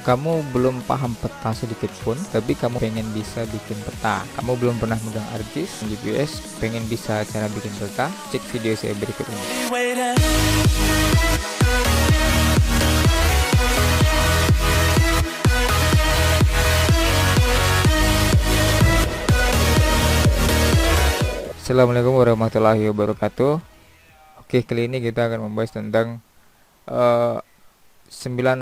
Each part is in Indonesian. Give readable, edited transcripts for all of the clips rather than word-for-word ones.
Kamu belum paham peta sedikit pun, tapi kamu pengen bisa bikin peta. Kamu belum pernah megang ArcGIS, GPS, pengen bisa cara bikin peta? Cek video saya berikut ini. Assalamualaikum warahmatullahi wabarakatuh. Oke, kali ini kita akan membahas tentang 9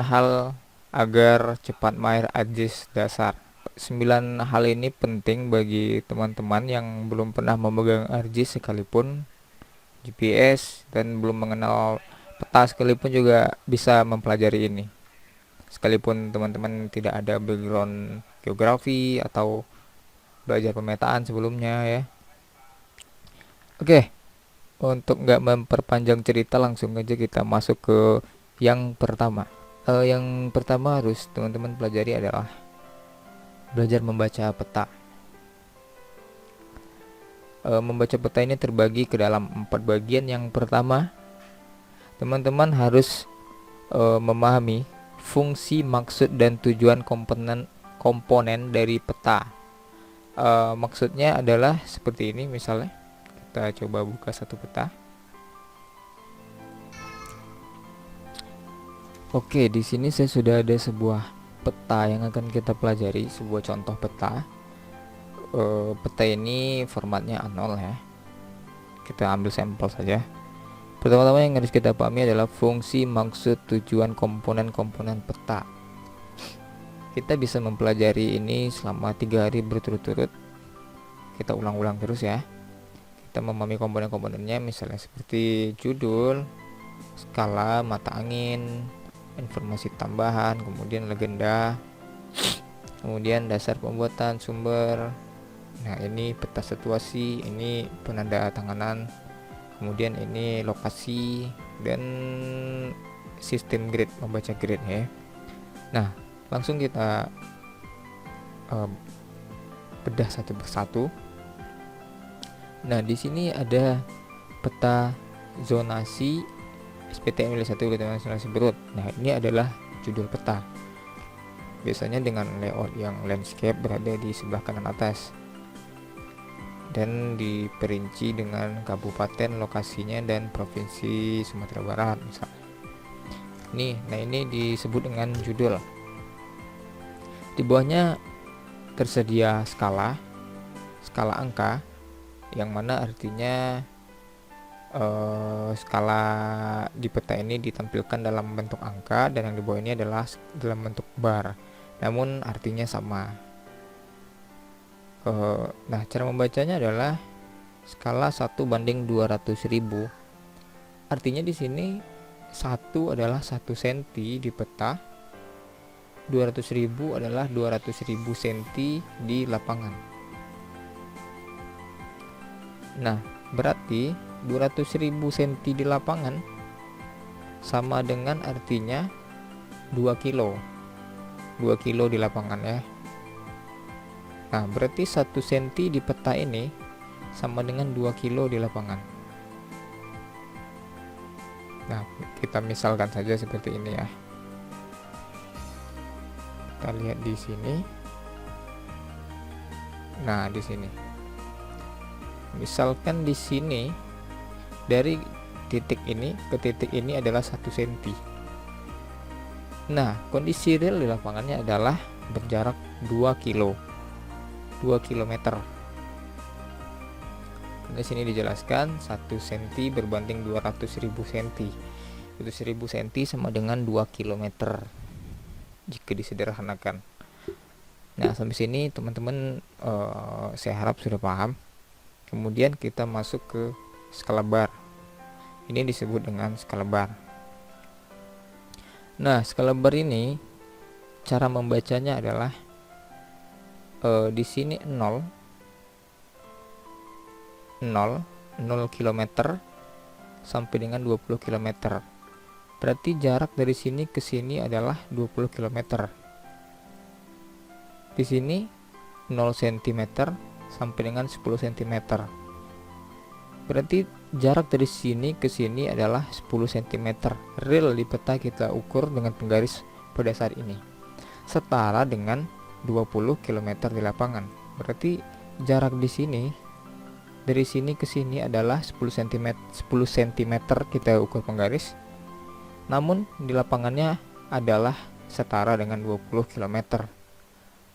hal agar cepat mahir ArcGIS dasar. 9 hal ini penting bagi teman-teman yang belum pernah memegang ArcGIS sekalipun, GPS, dan belum mengenal peta sekalipun juga bisa mempelajari ini. Sekalipun teman-teman tidak ada background geografi atau belajar pemetaan sebelumnya ya. Oke, untuk nggak memperpanjang cerita, langsung aja kita masuk ke yang pertama. Yang pertama harus teman-teman pelajari adalah belajar membaca peta. Membaca peta ini terbagi ke dalam 4 bagian. Yang pertama, teman-teman harus memahami fungsi, maksud, dan tujuan komponen dari peta. Maksudnya adalah seperti ini. Misalnya kita coba buka satu peta. Oke, di sini saya sudah ada sebuah peta yang akan kita pelajari, sebuah contoh peta. Peta ini formatnya A0 ya. Kita ambil sampel saja. Pertama-tama yang harus kita pahami adalah fungsi, maksud, tujuan komponen-komponen peta. Kita bisa mempelajari ini selama 3 hari berturut-turut. Kita ulang-ulang terus ya. Kita memahami komponen-komponennya, misalnya seperti judul, skala, mata angin, informasi tambahan, kemudian legenda, kemudian dasar pembuatan, sumber. Nah, ini peta situasi, ini penanda tanganan, kemudian ini lokasi, dan sistem grid, membaca grid ya. Nah, langsung kita bedah satu persatu. Nah, di sini ada peta zonasi SPTM 1 zonasi berut. Nah, ini adalah judul peta. Biasanya dengan layout yang landscape berada di sebelah kanan atas dan diperinci dengan kabupaten, lokasinya, dan provinsi Sumatera Barat misalnya. Nah ini disebut dengan judul. Di bawahnya tersedia skala angka, yang mana artinya skala di peta ini ditampilkan dalam bentuk angka, dan yang di bawah ini adalah dalam bentuk bar, namun artinya sama. Nah, cara membacanya adalah skala 1:200.000. Artinya di sini 1 adalah 1 cm di peta, 200.000 adalah 200.000 cm di lapangan. Nah, berarti 200.000 cm di lapangan sama dengan artinya 2 kilo. 2 kilo di lapangan ya. Nah, berarti 1 cm di peta ini sama dengan 2 kilo di lapangan. Nah, kita misalkan saja seperti ini ya. Kita lihat di sini. Nah, di sini. Misalkan di sini dari titik ini ke titik ini adalah 1 cm. Nah, kondisi real di lapangannya adalah berjarak 2 kilo. 2 km. Di sini dijelaskan 1 cm berbanding 200.000 cm. 100.000 cm sama dengan 2 km jika disederhanakan. Nah, sampai sini teman-teman saya harap sudah paham. Kemudian kita masuk ke skala bar. Ini disebut dengan skala bar. Nah, skala bar ini cara membacanya adalah di sini 0 km sampai dengan 20 km. Berarti jarak dari sini ke sini adalah 20 km. Di sini 0 cm sampai dengan 10 cm. Berarti jarak dari sini ke sini adalah 10 cm. Real di peta kita ukur dengan penggaris pada saat ini. setara dengan 20 km di lapangan. Berarti jarak di sini dari sini ke sini adalah 10 cm kita ukur penggaris. Namun di lapangannya adalah setara dengan 20 km.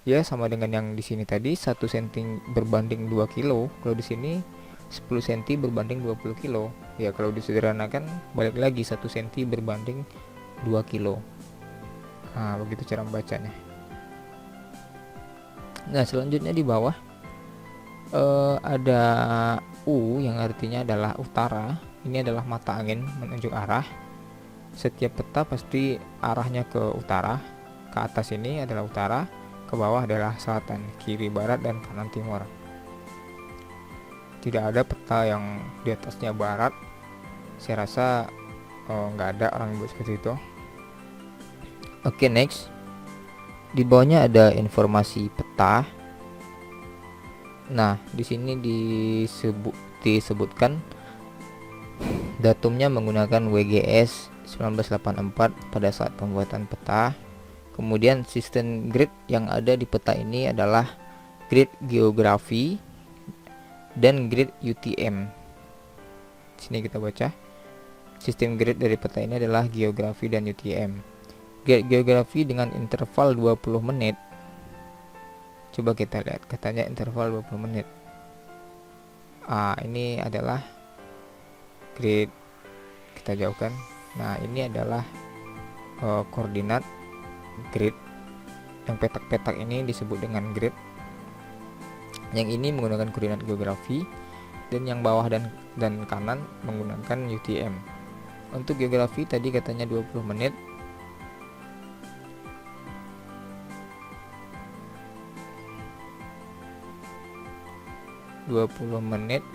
Ya, sama dengan yang di sini tadi, 1 cm berbanding 2 kilo. Kalau di sini 10 cm berbanding 20 kilo. Ya, kalau disederhanakan balik lagi 1 cm berbanding 2 kilo. Nah, begitu cara membacanya. Nah, selanjutnya di bawah ada U yang artinya adalah utara. Ini adalah mata angin menunjuk arah. Setiap peta pasti arahnya ke utara. Ke atas ini adalah utara, ke bawah adalah selatan, kiri barat, dan kanan timur. Tidak ada peta yang di atasnya barat. Saya rasa nggak ada orang yang buat seperti itu. Oke, next. Di bawahnya ada informasi peta. Nah, di sini disebutkan datumnya menggunakan WGS 1984 pada saat pembuatan peta. Kemudian sistem grid yang ada di peta ini adalah grid geografi dan grid UTM. Sini kita baca. Sistem grid dari peta ini adalah geografi dan UTM. Grid geografi dengan interval 20 menit. Coba kita lihat, katanya interval 20 menit. Ini adalah grid, kita jauhkan. Nah, ini adalah koordinat grid. Yang petak-petak ini disebut dengan grid. Yang ini menggunakan koordinat geografi, dan yang bawah dan kanan menggunakan UTM. Untuk geografi tadi katanya 20 menit.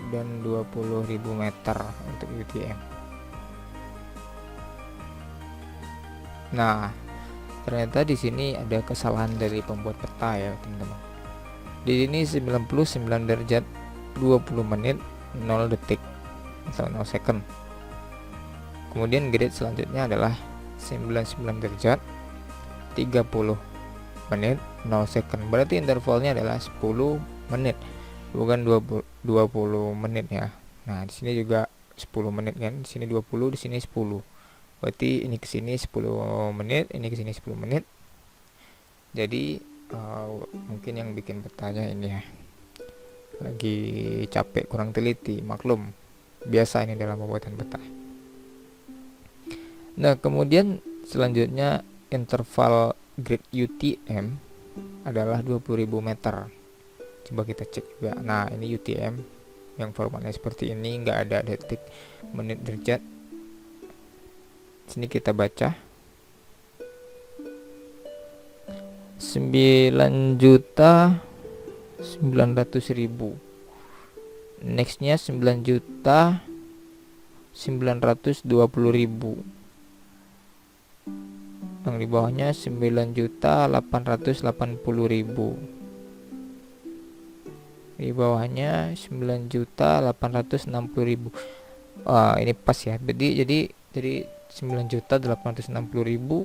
Dan 20.000 meter untuk UTM. Nah, ternyata di sini ada kesalahan dari pembuat peta ya, teman-teman. Di sini 99 derajat 20 menit 0 detik atau 0 second. Kemudian grid selanjutnya adalah 99 derajat 30 menit 0 second. Berarti intervalnya adalah 10 menit. Bukan 20 menit ya. Nah, di sini juga 10 menit kan. Di sini 20, di sini 10. Berarti ini ke sini 10 menit, ini ke sini 10 menit. Jadi mungkin yang bikin petanya ini ya lagi capek, kurang teliti, maklum. Biasa ini dalam pembuatan peta. Nah, kemudian selanjutnya interval grid UTM adalah 20.000 meter. Coba kita cek juga. Nah, ini UTM yang formatnya seperti ini, nggak ada detik, menit, derajat. Sini kita baca 9.900.000. Nextnya 9.920.000. Yang di bawahnya 9.880.000. Di bawahnya 9.860.000. Ini pas ya. Jadi 9.860.000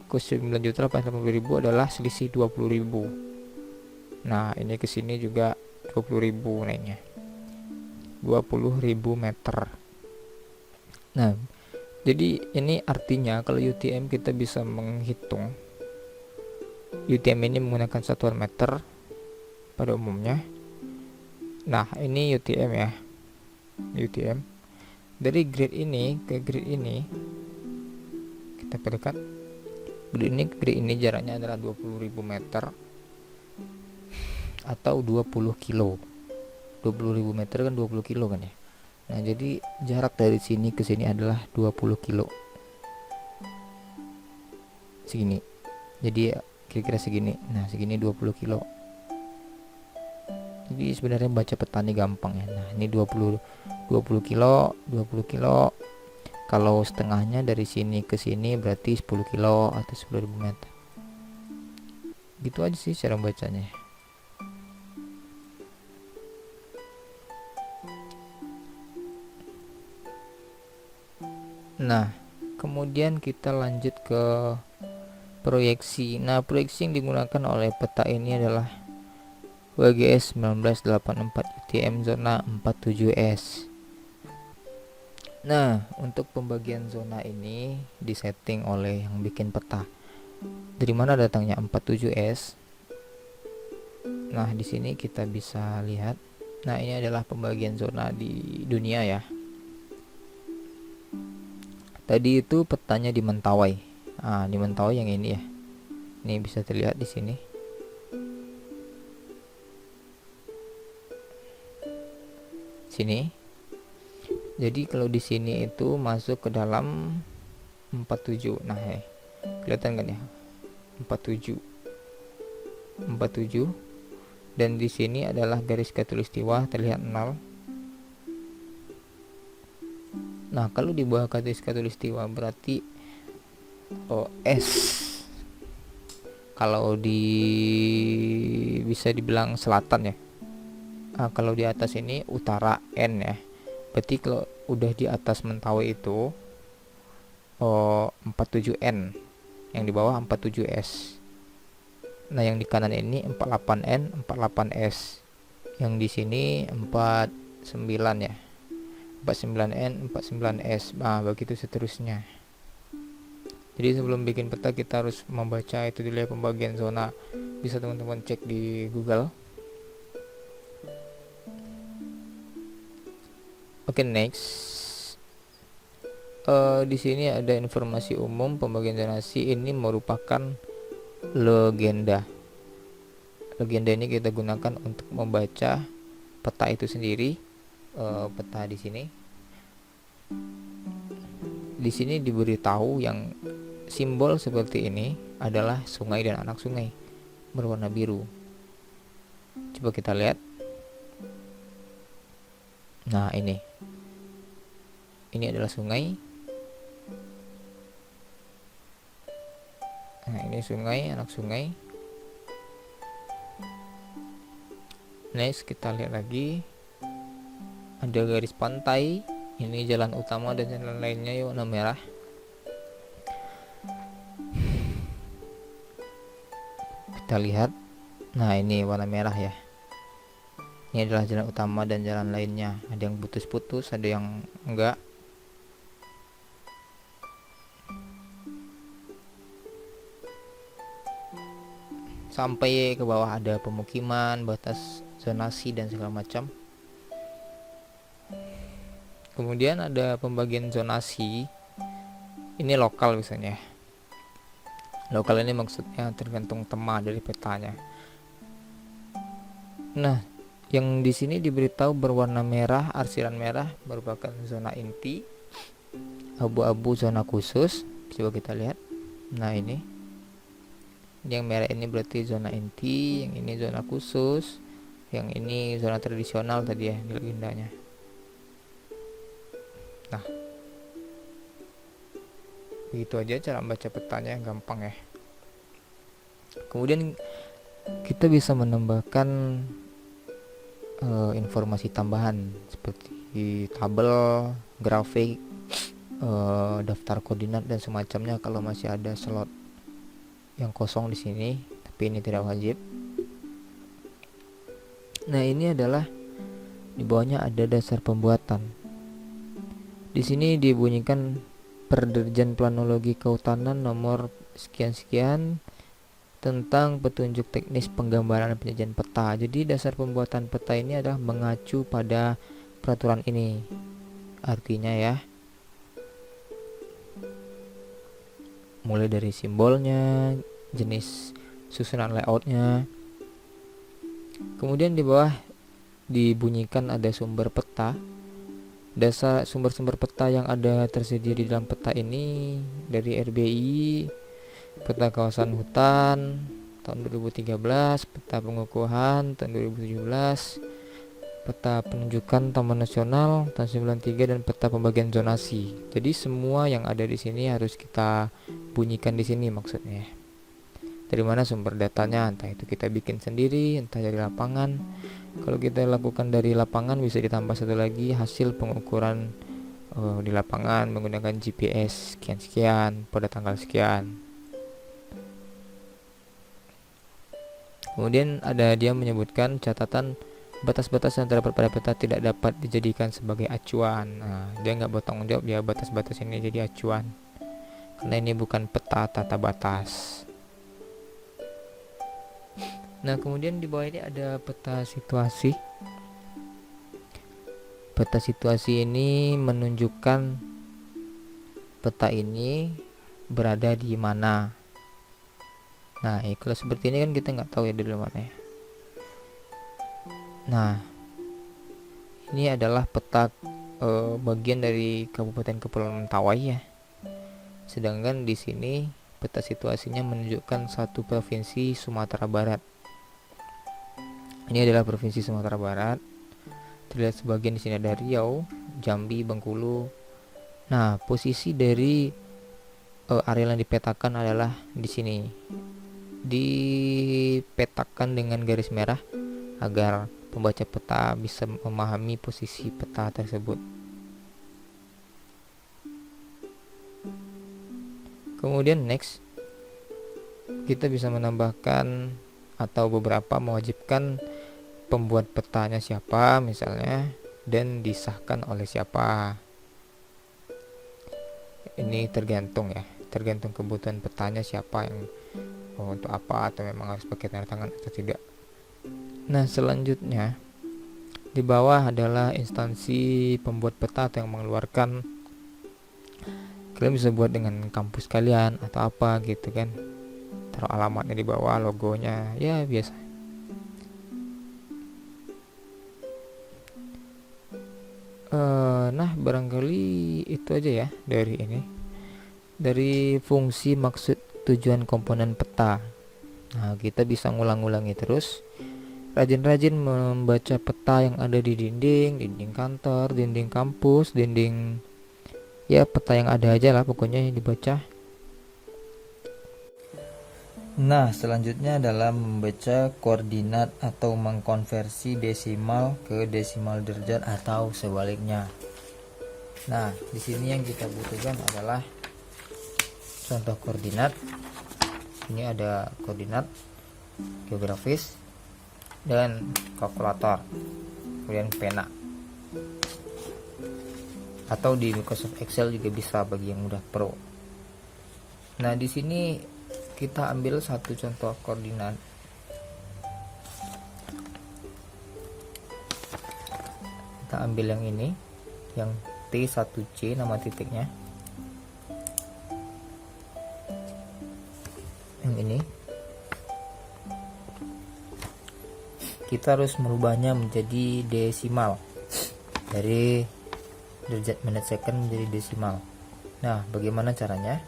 ke 9.880.000 adalah selisih 20.000. Nah, ini ke sini juga 20.000 naiknya. 20.000 meter. Nah, jadi ini artinya kalau UTM kita bisa menghitung. UTM ini menggunakan satuan meter pada umumnya. Nah, ini UTM ya. UTM. Dari grid ini ke grid ini kita perdekat. Grid ini jaraknya adalah 20.000 meter atau 20 kilo. 20.000 meter kan 20 kilo kan ya. Nah, jadi jarak dari sini ke sini adalah 20 kilo. Segini. Jadi kira-kira segini. Nah, segini 20 kilo. Jadi sebenarnya baca peta ini gampang ya. Nah, ini 20 kilo, 20 kilo. Kalau setengahnya dari sini ke sini berarti 10 kilo atau 10.000 meter. Gitu aja sih cara bacanya. Nah, kemudian kita lanjut ke proyeksi. Nah, proyeksi yang digunakan oleh peta ini adalah WGS 1984 UTM zona 47S. Nah, untuk pembagian zona ini disetting oleh yang bikin peta. Dari mana datangnya 47S? Nah, di sini kita bisa lihat. Nah, ini adalah pembagian zona di dunia ya. Tadi itu petanya di Mentawai. Nah, di Mentawai yang ini ya. Ini bisa terlihat di sini. Sini. Jadi kalau di sini itu masuk ke dalam 47. Nah, kelihatan kan ya? 47. Dan di sini adalah garis khatulistiwa terlihat 0. Nah, kalau di bawah garis khatulistiwa berarti OS. Kalau bisa dibilang selatan ya. Nah, kalau di atas ini utara N ya. Berarti kalau udah di atas Mentawai itu 47N, yang di bawah 47S. Nah, yang di kanan ini 48N, 48S. Yang di sini 49 ya. 49N, 49S. Nah, begitu seterusnya. Jadi sebelum bikin peta kita harus membaca itu dulu ya, pembagian zona. Bisa teman-teman cek di Google. Oke, next. Di sini ada informasi umum pembagian zonasi. Ini merupakan legenda. Legenda ini kita gunakan untuk membaca peta itu sendiri. Peta di sini. Di sini diberitahu yang simbol seperti ini adalah sungai dan anak sungai berwarna biru. Coba kita lihat. Nah, ini adalah sungai. Nah, ini sungai, anak sungai. Next, kita lihat lagi. Ada garis pantai. Ini jalan utama dan jalan lainnya yang warna merah. Kita lihat. Nah, ini warna merah ya. Ini adalah jalan utama dan jalan lainnya. Ada yang putus-putus, ada yang enggak. Sampai ke bawah ada pemukiman, batas zonasi dan segala macam. Kemudian ada pembagian zonasi. Ini lokal misalnya. Lokal ini maksudnya tergantung tema dari petanya. Nah, yang di sini diberitahu berwarna merah, arsiran merah merupakan zona inti. Abu-abu zona khusus. Coba kita lihat. Nah, ini. Yang merah ini berarti zona inti, yang ini zona khusus, yang ini zona tradisional tadi ya di legendanya. Nah, begitu aja cara membaca petanya, gampang ya. Kemudian kita bisa menambahkan informasi tambahan seperti tabel, grafik, daftar koordinat dan semacamnya kalau masih ada slot yang kosong di sini, tapi ini tidak wajib. Nah, ini adalah di bawahnya ada dasar pembuatan. Di sini dibunyikan Perdirjen Planologi Kehutanan nomor sekian-sekian tentang petunjuk teknis penggambaran dan penyajian peta. Jadi dasar pembuatan peta ini adalah mengacu pada peraturan ini. Artinya ya, mulai dari simbolnya, jenis susunan layoutnya. Kemudian di bawah dibunyikan ada sumber peta. Dasar sumber-sumber peta yang ada tersedia di dalam peta ini dari RBI, peta kawasan hutan tahun 2013, peta pengukuhan tahun 2017, peta penunjukan Taman Nasional tahun 93 dan peta pembagian zonasi. Jadi semua yang ada di sini harus kita bunyikan di sini maksudnya. Dari mana sumber datanya, entah itu kita bikin sendiri, entah dari lapangan. Kalau kita lakukan dari lapangan bisa ditambah satu lagi hasil pengukuran di lapangan menggunakan GPS sekian-sekian pada tanggal sekian. Kemudian ada dia menyebutkan catatan batas-batas yang terdapat pada peta tidak dapat dijadikan sebagai acuan. Nah, dia nggak bertanggung jawab ya batas-batas ini jadi acuan, karena ini bukan peta tata batas. Nah, kemudian di bawah ini ada peta situasi. Peta situasi ini menunjukkan peta ini berada di mana. Nah, kalau seperti ini kan kita nggak tahu ya di mana ya. Nah, ini adalah peta bagian dari Kabupaten Kepulauan Mentawai ya. Sedangkan di sini peta situasinya menunjukkan satu provinsi Sumatera Barat. Ini adalah provinsi Sumatera Barat. Terlihat sebagian di sini ada Riau, Jambi, Bengkulu. Nah, posisi dari area yang dipetakan adalah di sini. Dipetakan dengan garis merah agar pembaca peta bisa memahami posisi peta tersebut. Kemudian next, kita bisa menambahkan atau beberapa mewajibkan pembuat petanya siapa misalnya, dan disahkan oleh siapa. Ini tergantung kebutuhan petanya siapa yang untuk apa, atau memang harus pakai tanda tangan atau tidak. Nah, selanjutnya di bawah adalah instansi pembuat peta atau yang mengeluarkan. Kalian bisa buat dengan kampus kalian atau apa gitu kan, taruh alamatnya di bawah, logonya ya biasa. Nah, barangkali itu aja ya dari fungsi, maksud, tujuan komponen peta. Nah, kita bisa ngulang-ulangi terus, rajin-rajin membaca peta yang ada di dinding kantor, dinding kampus, dinding ya peta yang ada aja lah pokoknya yang dibaca. Nah, selanjutnya adalah membaca koordinat atau mengkonversi desimal ke desimal derajat atau sebaliknya. Nah, di sini yang kita butuhkan adalah contoh koordinat. Ini ada koordinat geografis dan kalkulator, kemudian pena, atau di Microsoft Excel juga bisa bagi yang udah pro. Nah, di sini kita ambil satu contoh koordinat. Kita ambil yang ini, yang T1C nama titiknya. Yang ini. Kita harus merubahnya menjadi desimal. Dari derajat menit second menjadi desimal. Nah, bagaimana caranya?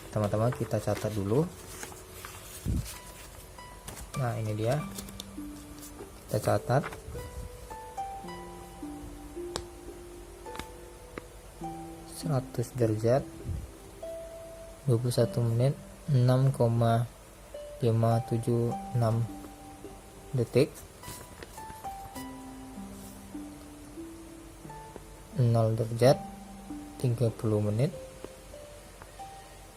Teman-teman, kita catat dulu. Nah, ini dia, kita catat. Seratus derajat 21 menit 6,576 detik. 0 derajat 30 menit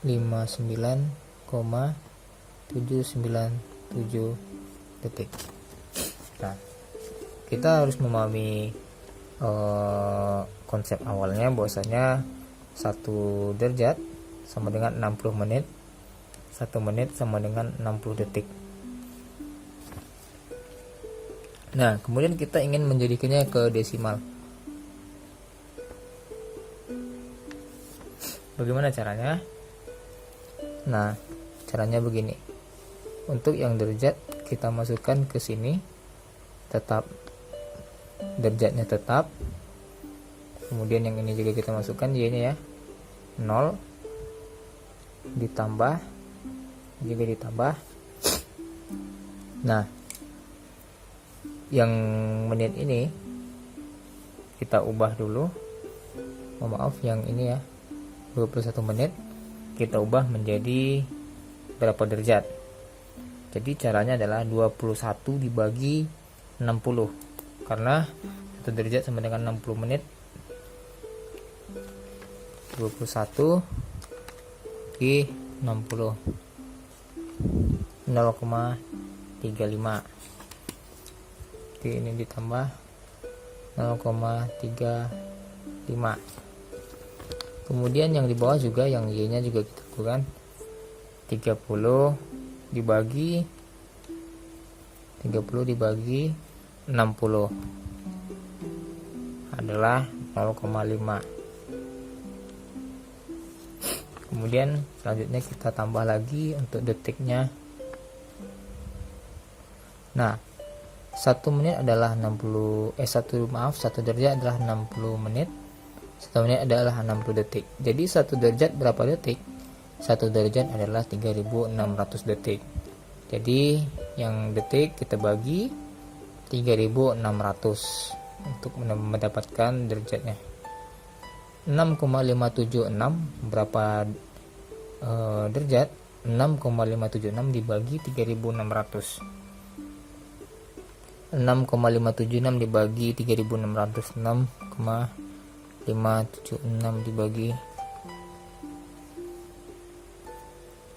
59,797 detik. Nah, kita harus memahami konsep awalnya, bahwasanya 1 derajat sama dengan 60 menit, 1 menit sama dengan 60 detik. Nah, kemudian kita ingin menjadikannya ke desimal. Bagaimana caranya? Nah, caranya begini. Untuk yang derajat kita masukkan ke sini, tetap derajatnya tetap. Kemudian yang ini juga kita masukkan y-nya ya, 0 ditambah, juga ditambah. Nah, yang menit ini kita ubah dulu. Maaf, yang ini ya 21 menit kita ubah menjadi berapa derajat. Jadi caranya adalah 21 dibagi 60, karena 1 derajat sama dengan 60 menit. 21 bagi 60. 0,35. Oke, ini ditambah 0,35. Kemudian yang di bawah juga, yang Y nya juga kita lakukan 30 dibagi 60 adalah 0,5. Kemudian selanjutnya kita tambah lagi untuk detiknya. Nah, 1 menit adalah 1 derajat adalah 60 menit. 1 menit adalah 60 detik. Jadi 1 derajat berapa detik? 1 derajat adalah 3600 detik. Jadi yang detik kita bagi 3600 untuk mendapatkan derajatnya. 6,576 berapa derajat? 6,576 dibagi 3600. 6,576 dibagi 3600, 6,576 dibagi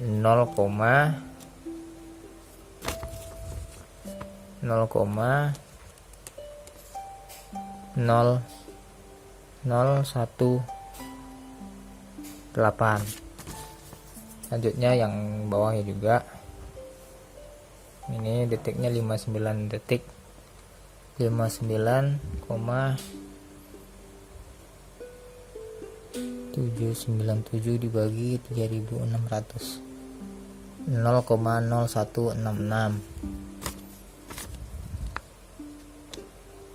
0,0018. Selanjutnya yang bawahnya juga, ini detiknya 59 detik. 59,797 dibagi 3600, 0,0166.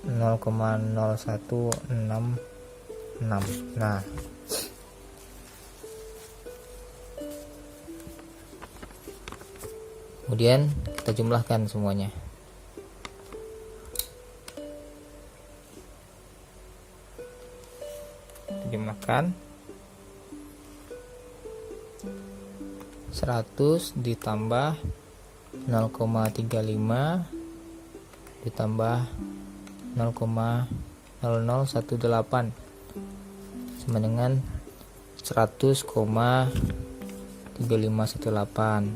0,0166. Nah, kemudian kita jumlahkan semuanya. Jumlahkan 100 ditambah 0,35 ditambah 0,0018 sama dengan 100,3518.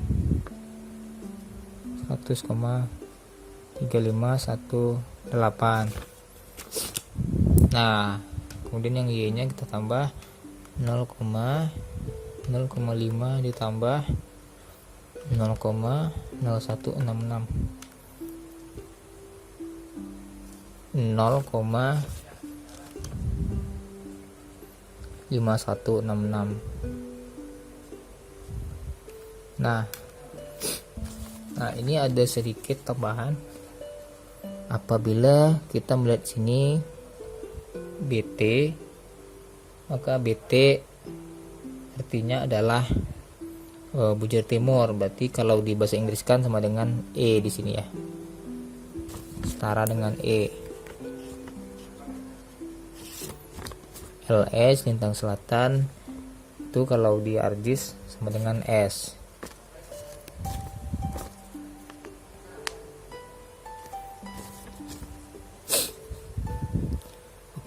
100,3518. Nah, kemudian yang Y nya kita tambah 0,05 ditambah 0,0166, 0,5166. Nah, ini ada sedikit tambahan. Apabila kita melihat sini BT, maka BT artinya adalah bujur timur. Berarti kalau di bahasa Inggris kan sama dengan E di sini ya, setara dengan E. LS lintang selatan itu kalau di ArcGIS sama dengan S.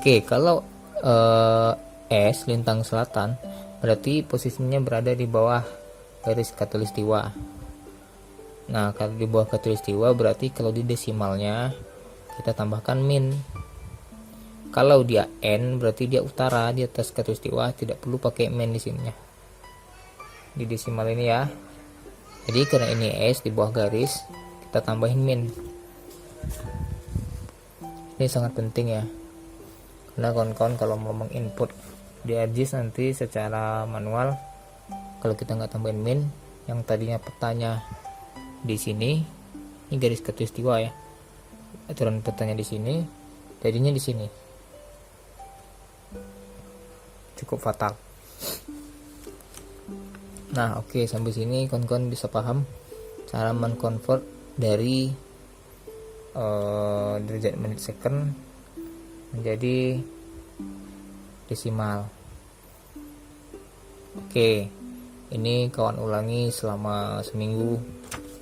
Oke, kalau S lintang selatan berarti posisinya berada di bawah garis khatulistiwa. Nah, kalau di bawah khatulistiwa berarti kalau di desimalnya kita tambahkan min. Kalau dia N berarti dia utara, di atas khatulistiwa, tidak perlu pakai min di sini ya. Di desimal ini ya. Jadi karena ini S di bawah garis, kita tambahin min. Ini sangat penting ya. Nah, kawan-kawan kalau mau menginput di ArcGIS nanti secara manual, kalau kita nggak tambahin min, yang tadinya petanya di sini, ini garis khatulistiwa ya, aturan petanya di sini, jadinya di sini, cukup fatal. Nah, oke, sampai sini kawan-kawan bisa paham cara menconvert dari derajat menit second menjadi desimal. Oke, ini kawan ulangi selama seminggu,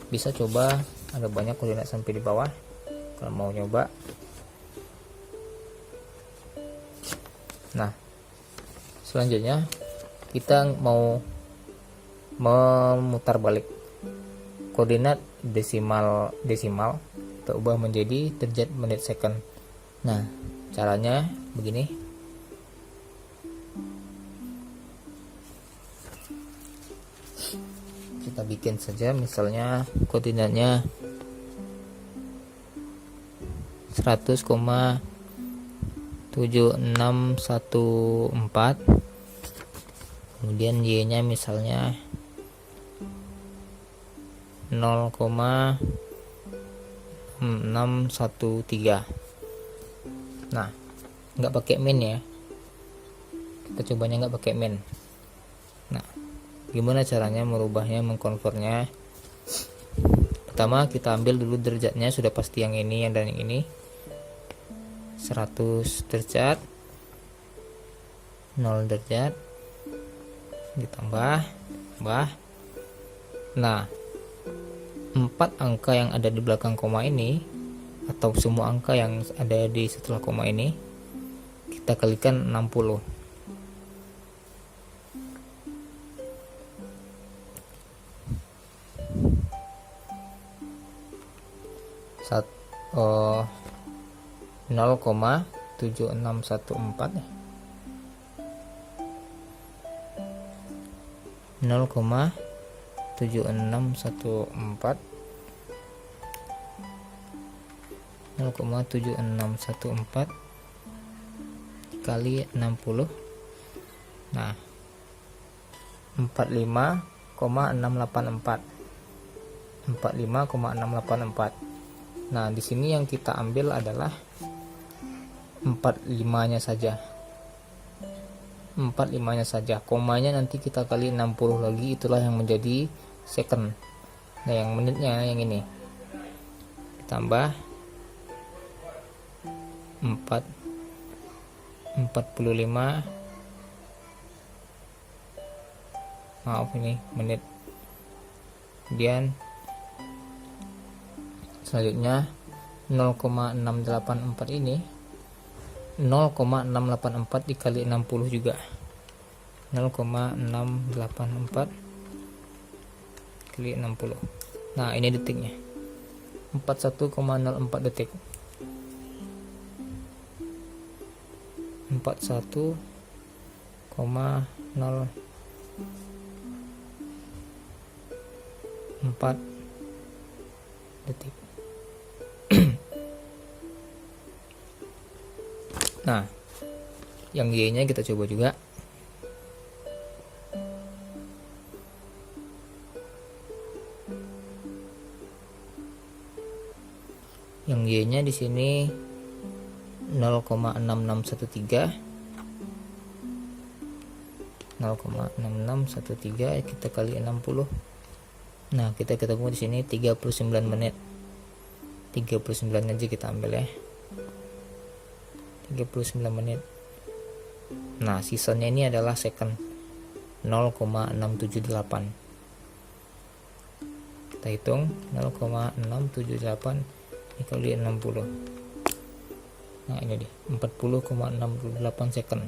bisa coba, ada banyak koordinat sampai di bawah kalau mau nyoba. Nah, selanjutnya kita mau memutar balik koordinat desimal kita ubah menjadi derajat menit second. Nah, caranya begini. Kita bikin saja misalnya koordinatnya 100,7614, kemudian y nya misalnya 0,613. Nah, nggak pakai min ya, kita cobanya nggak pakai min. Nah, gimana caranya merubahnya, mengkonvertnya? Pertama kita ambil dulu derajatnya, sudah pasti yang ini dan yang ini. 100 derajat 0 derajat ditambah. Nah, 4 angka yang ada di belakang koma ini, atau semua angka yang ada di setelah koma ini, kita kalikan 60. Sat, 0,7614 ya. 0,7614 dikali 60. Nah, 45,684. Nah, di sini yang kita ambil adalah 45-nya saja. 45-nya saja. Komanya nanti kita kali 60 lagi, itulah yang menjadi second. Nah, yang menitnya yang ini. Ditambah 45. Maaf, ini menit. Kemudian selanjutnya 0,684 ini 0,684 dikali 60 juga. 0,684 kali 60. Nah, ini detiknya. 41,04 detik. 41,04 detik. Nah, yang y nya kita coba juga. Yang y nya di sini 0,6613. 0,6613 kita kali 60. Nah, kita ketemu di sini 39 menit. 39 aja kita ambil ya. 39 menit. Nah, sisanya ini adalah second. 0,678. Kita hitung 0,678 dikali 60. Nah, ini dia 40,68 second.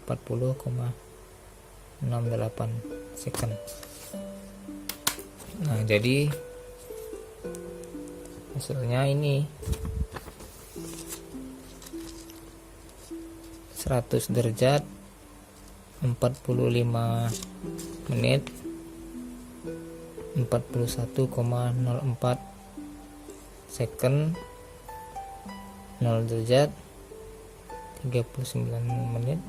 40,68 second. Nah, jadi hasilnya ini 100 derajat 45 menit 41,04 second. 0 derajat 39 menit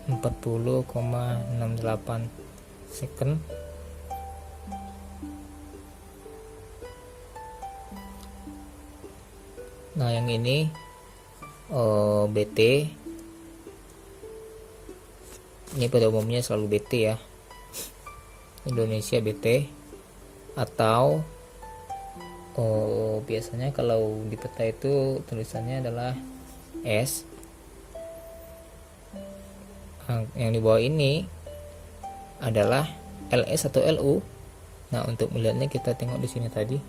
40,68 second. Nah, yang ini BT. Ini pada umumnya selalu BT ya. Indonesia BT. Atau biasanya kalau di peta itu tulisannya adalah S. Yang di bawah ini adalah LS atau LU. Nah, untuk melihatnya kita tengok di sini tadi.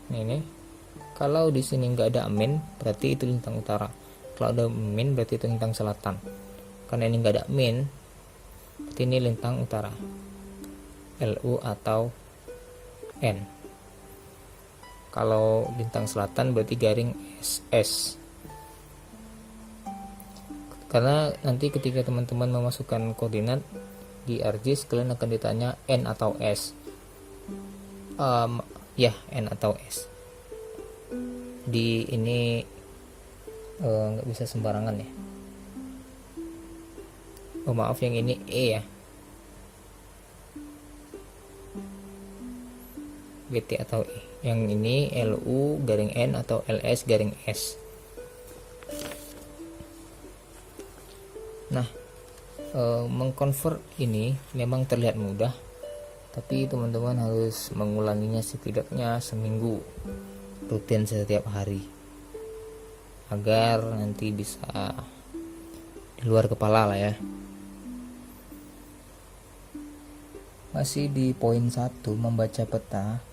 Ini. Kalau di sini nggak ada min, berarti itu lintang utara. Kalau ada min, berarti itu lintang selatan. Karena ini nggak ada min, berarti ini lintang utara. LU atau N. Kalau lintang selatan berarti garing SS. Karena nanti ketika teman-teman memasukkan koordinat di ArcGIS, kalian akan ditanya N atau S. Ya, N atau S. Di ini nggak bisa sembarangan ya. Oh maaf, yang ini E ya. BT atau E. Yang ini LU garing N atau LS garing S. Nah, mengkonvert ini memang terlihat mudah, tapi teman-teman harus mengulanginya setidaknya seminggu, rutin setiap hari, agar nanti bisa di luar kepala lah ya. Masih di poin 1, membaca peta.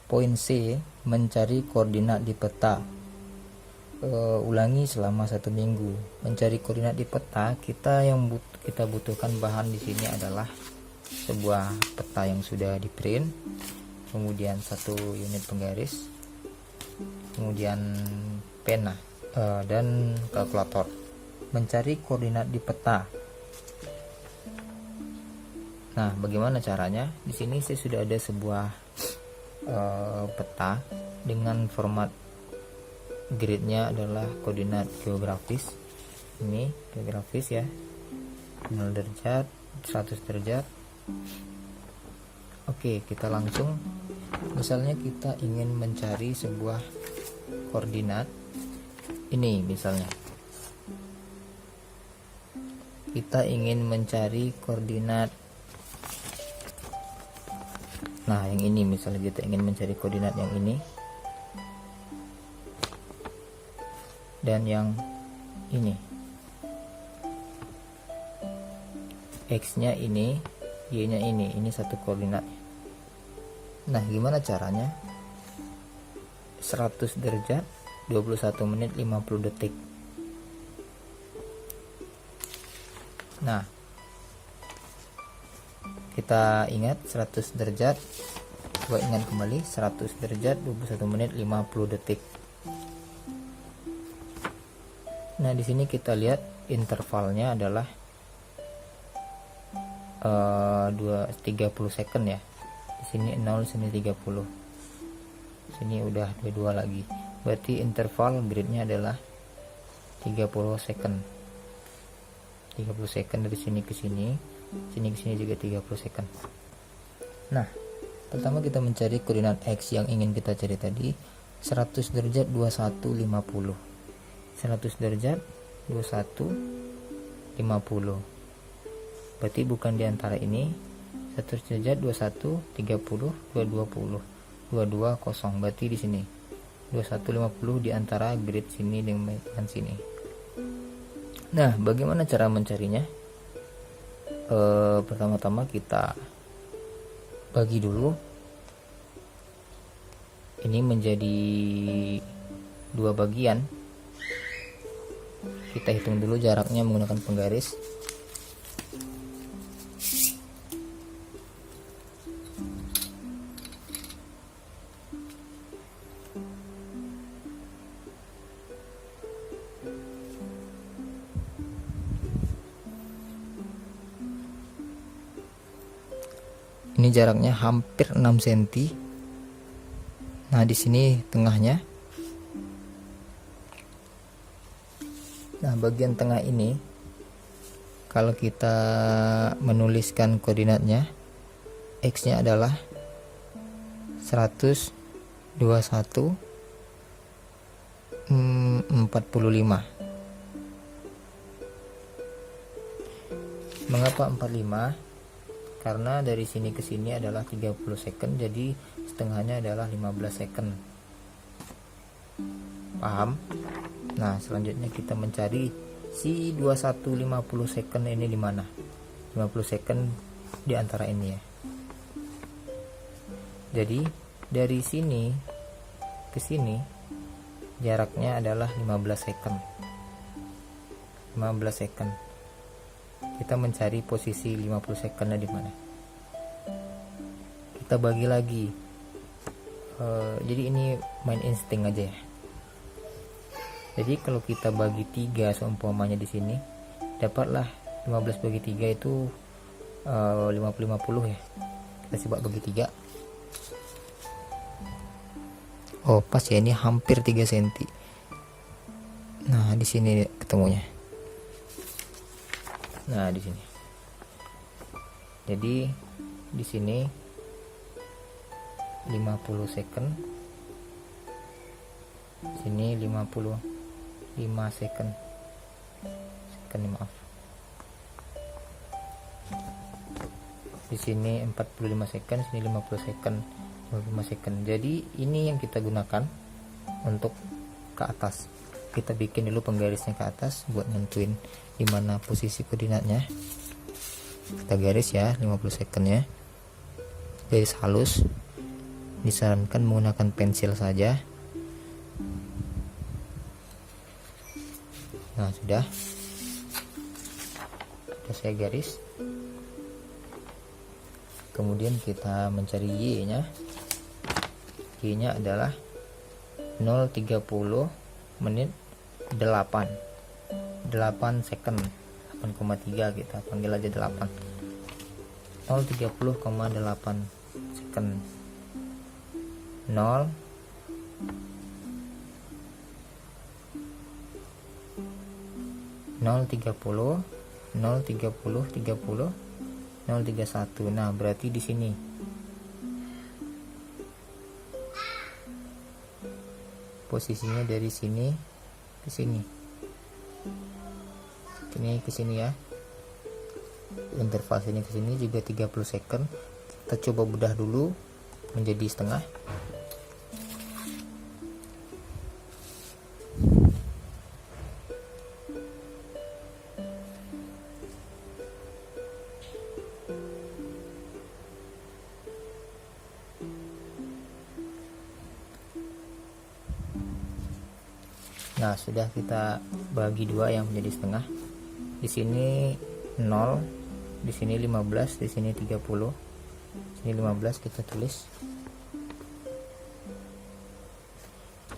Poin C, mencari koordinat di peta. Ulangi selama 1 minggu. Mencari koordinat di peta, kita butuhkan bahan di sini adalah sebuah peta yang sudah di print, kemudian 1 unit penggaris, kemudian pena dan kalkulator. Mencari koordinat di peta. Nah, bagaimana caranya? Di sini saya sudah ada sebuah peta dengan format grid-nya adalah koordinat geografis. Ini geografis ya, 0 derajat, 100 derajat. Oke, kita langsung, misalnya kita ingin mencari sebuah koordinat ini, misalnya kita ingin mencari koordinat, nah yang ini, misalnya kita ingin mencari koordinat yang ini dan yang ini, X nya ini, Y nya ini satu koordinat. Nah, gimana caranya? 100 derajat, 21 menit 50 detik. Nah, kita ingat 100 derajat, coba ingat kembali, 100 derajat 21 menit 50 detik. Nah, di sini kita lihat intervalnya adalah 30 second ya. Di sini 0, sini 30. Sini udah 22 lagi. Berarti interval gridnya adalah 30 second. 30 second dari sini ke sini. Sini ke sini juga 30 second. Nah, pertama kita mencari koordinat X yang ingin kita cari tadi, 100 derajat 2150. 100 derajat 2150. Berarti bukan di antara ini. 100 derajat 21 30 220 220, berarti di sini 2150 di antara grid sini dengan sini. Nah, bagaimana cara mencarinya? Pertama-tama kita bagi dulu ini menjadi 2 bagian. Kita hitung dulu jaraknya menggunakan penggaris. Ini jaraknya hampir 6 cm. Nah, di sini tengahnya. Nah, bagian tengah ini kalau kita menuliskan koordinatnya, X-nya adalah 121 45. Mengapa 45? Karena dari sini ke sini adalah 30 second, jadi setengahnya adalah 15 second. Paham? Nah, selanjutnya kita mencari si 2150 second ini di mana? 50 second di antara ini ya. Jadi dari sini ke sini jaraknya adalah 15 second. 15 second. Kita mencari posisi 50 secondnya di mana? kita bagi lagi. Jadi ini main insting aja ya. Jadi kalau kita bagi 3 seumpamanya di sini dapatlah 15 bagi 3 itu 50-50 ya. Kita coba bagi 3. Oh pas ya, ini hampir 3 cm. Nah di sini ketemunya. Nah di sini. Jadi di sini 50 second, sini 55 second, maaf. Di sini 45 second, sini 50 second, 55 second. Jadi ini yang kita gunakan untuk ke atas. Kita bikin dulu penggarisnya ke atas buat nentuin di mana posisi koordinatnya. Kita garis ya 50 second ya. Garis halus. Disarankan menggunakan pensil saja. Nah sudah saya garis. Kemudian kita mencari Y nya. Y nya adalah 0,30 menit 8 second, 8,3 kita panggil aja 8. 0,30,8 second. 0 0,30 0,31. Nah berarti di sini posisinya dari sini ke sini, ini ke sini ya. Interval sini ke sini juga 30 second. Kita coba bedah dulu menjadi setengah. Nah sudah kita bagi 2 yang menjadi setengah. Di sini 0, di sini 15, di sini 30, sini 15. Kita tulis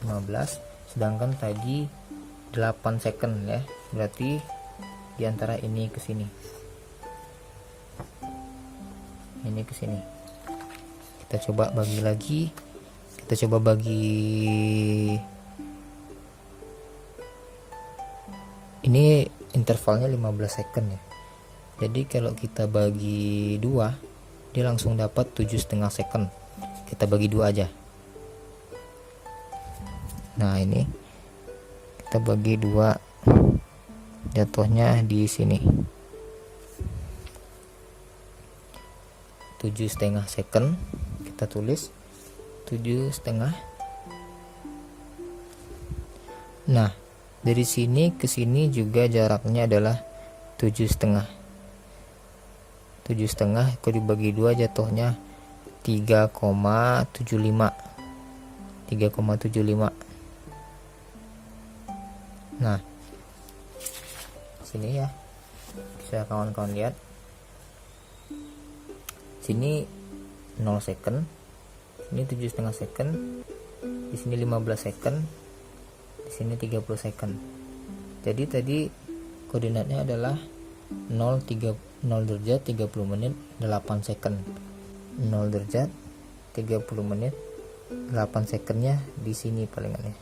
15, sedangkan tadi 8 second ya, berarti diantara ini ke sini, ini ke sini. Kita coba bagi lagi, kita coba bagi. Ini intervalnya 15 second ya. Jadi kalau kita bagi 2, dia langsung dapat 7,5 second. Kita bagi 2 aja. Nah, ini kita bagi 2, jatuhnya di sini. 7,5 second. Kita tulis 7,5. Nah, dari sini ke sini juga jaraknya adalah 7,5. 7,5 kalau dibagi 2 jatuhnya 3,75. 3,75. Nah, sini ya, bisa kawan-kawan lihat. Sini 0 second, ini 7,5 second, di sini 15 second, di sini 30 second. Jadi tadi koordinatnya adalah 0 derajat 30 menit 8 second. 0 derajat 30 menit 8 secondnya di sini palingannya.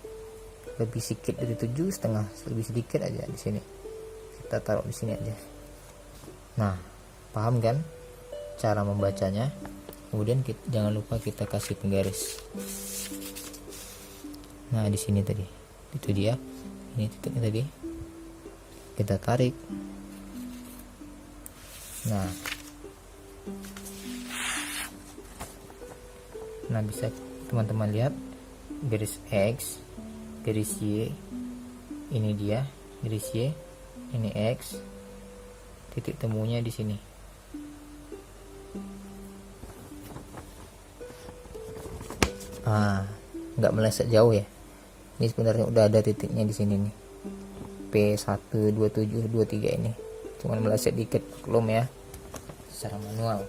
Lebih sedikit dari 7,5, lebih sedikit aja di sini. Kita taruh di sini aja. Nah, paham kan cara membacanya? Kemudian jangan lupa kita kasih penggaris. Nah, di sini tadi. Itu dia. Ini titiknya tadi. Kita tarik. Nah, bisa teman-teman lihat garis X, garis Y, ini dia garis Y, ini X, titik temunya di sini. Nggak meleset jauh ya. Ini sebenarnya udah ada titiknya di sini nih. P12723 ini. Cuman meleset dikit, maklum ya. Secara manual.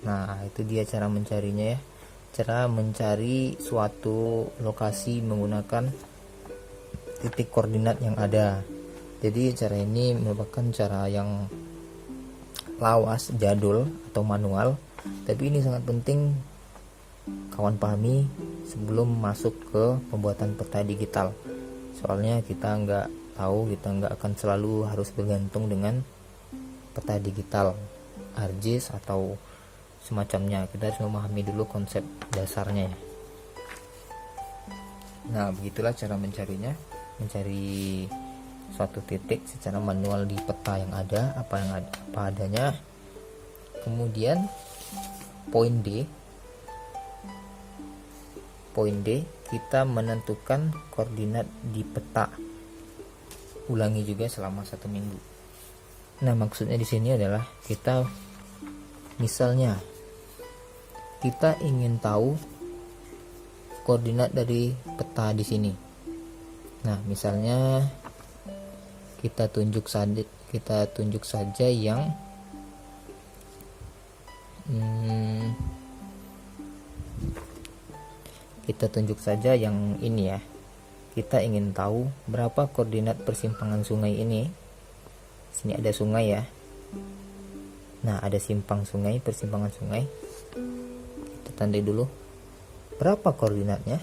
Nah, itu dia cara mencarinya ya. Cara mencari suatu lokasi menggunakan titik koordinat yang ada. Jadi cara ini merupakan cara yang lawas, jadul atau manual, tapi ini sangat penting kawan pahami sebelum masuk ke pembuatan peta digital. Soalnya kita nggak tahu, kita nggak akan selalu harus bergantung dengan peta digital, ArcGIS atau semacamnya. Kita harus memahami dulu konsep dasarnya ya. Nah, begitulah cara mencarinya, mencari suatu titik secara manual di peta yang ada, apa adanya. Kemudian poin D, kita menentukan koordinat di peta. Ulangi juga selama 1 minggu. Nah, maksudnya di sini adalah kita, misalnya kita ingin tahu koordinat dari peta di sini. Nah, misalnya kita tunjuk saja yang ini ya. Kita ingin tahu berapa koordinat persimpangan sungai ini. Sini ada sungai ya. Nah, ada persimpangan sungai. Kita tandai dulu. Berapa koordinatnya?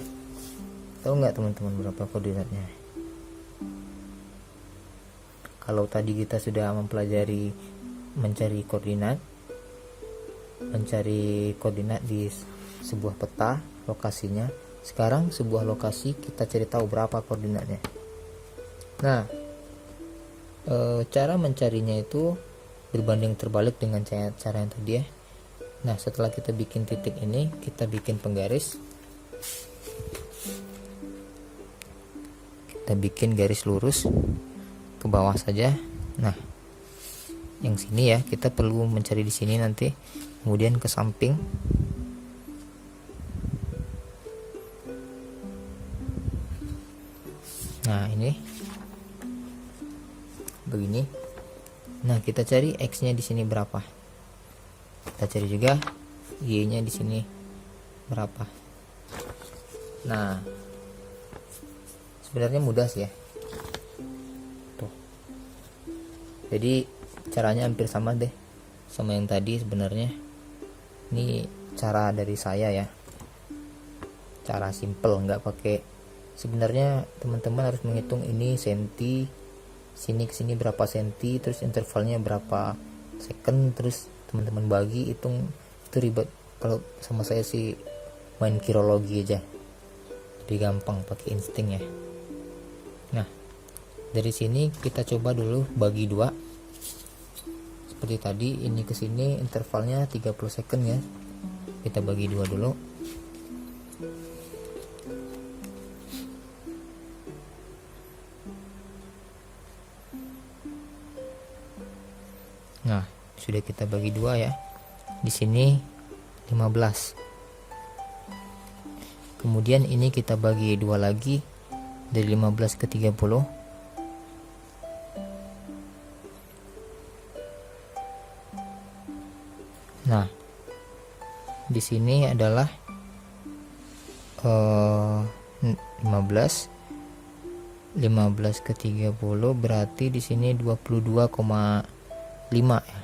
Tahu nggak teman-teman berapa koordinatnya? Kalau tadi kita sudah mempelajari mencari koordinat di sebuah peta, lokasinya. Sekarang sebuah lokasi kita cari tahu berapa koordinatnya. Nah, cara mencarinya itu berbanding terbalik dengan cara yang tadi ya. Nah, setelah kita bikin titik ini, kita bikin penggaris. Kita bikin garis lurus ke bawah saja. Nah, yang sini ya, kita perlu mencari di sini nanti, kemudian ke samping. Nah, ini begini. Nah, kita cari X-nya di sini berapa. Kita cari juga Y-nya di sini berapa. Nah, sebenarnya mudah sih ya. Jadi caranya hampir sama deh sama yang tadi sebenarnya. Ini cara dari saya ya, cara simple, nggak pakai. Sebenarnya teman-teman harus menghitung ini senti, sini ke sini berapa senti, terus intervalnya berapa second, terus teman-teman bagi, hitung. Itu ribet. Kalau sama saya sih main kirologi aja, lebih gampang pakai insting ya. Nah, dari sini kita coba dulu bagi 2. Seperti tadi, ini ke sini intervalnya 30 second ya. Kita bagi 2 dulu. Nah, sudah kita bagi 2 ya. Di sini 15. Kemudian ini kita bagi 2 lagi, dari 15 ke 30. Nah, di sini adalah 15 ke 30, berarti di sini 22,5 ya.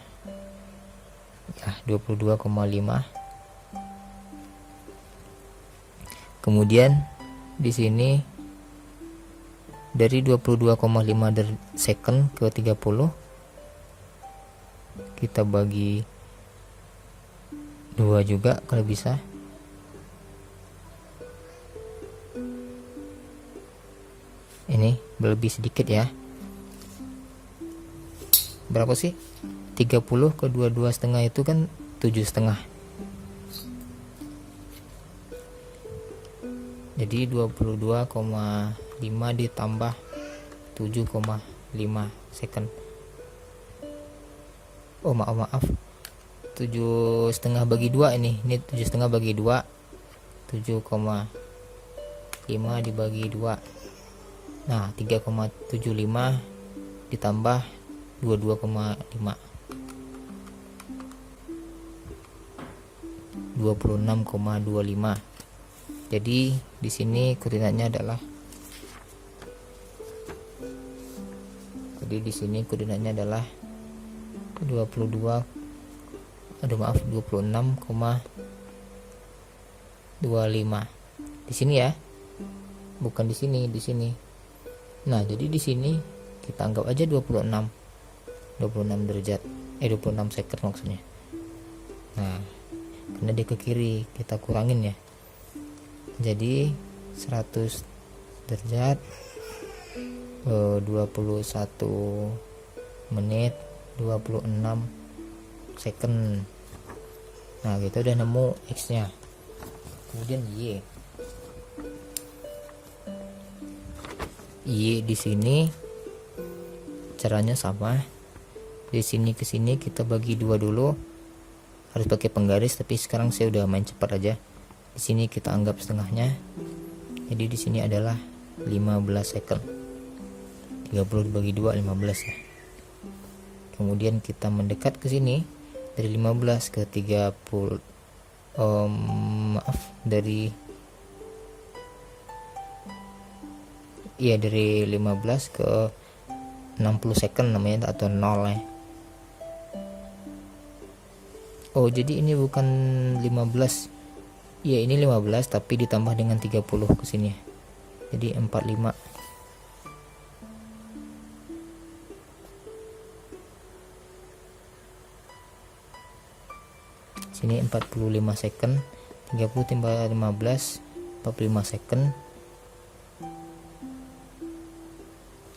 Ya, 22,5. Kemudian di sini dari 22,5 second ke 30 kita bagi 2 juga kalau bisa. Ini lebih sedikit ya. Berapa sih? 30 ke 22,5 itu kan 7,5. Jadi 22,5 ditambah 7,5 second. Oh, maaf. 7,5 bagi 2 ini 7,5 bagi 2, 7,5 dibagi 2. Nah, 3,75 ditambah 22,5. 26,25. Jadi di sini koordinatnya adalah 26,25 di sini ya, bukan di sini, di sini. Nah, jadi di sini kita anggap aja 26 derajat, 26 second maksudnya. Nah, karena dia ke kiri, kita kurangin ya. Jadi 100 derajat 21 menit 26 second. Nah, kita udah nemu X nya. Kemudian Y di sini caranya sama. Di sini ke sini kita bagi 2 dulu, harus pakai penggaris, tapi sekarang saya udah main cepat aja. Di sini kita anggap setengahnya, jadi di sini adalah 15 second. 30 dibagi 2 15 ya. Kemudian kita mendekat ke sini dari 15 ke 30, dari 15 ke 60 second namanya, atau 0 ya. Oh, jadi ini bukan 15. Ya, ini 15 tapi ditambah dengan 30 ke sini. Jadi 45. Sini 45 second. 30 tambah 15 45 second.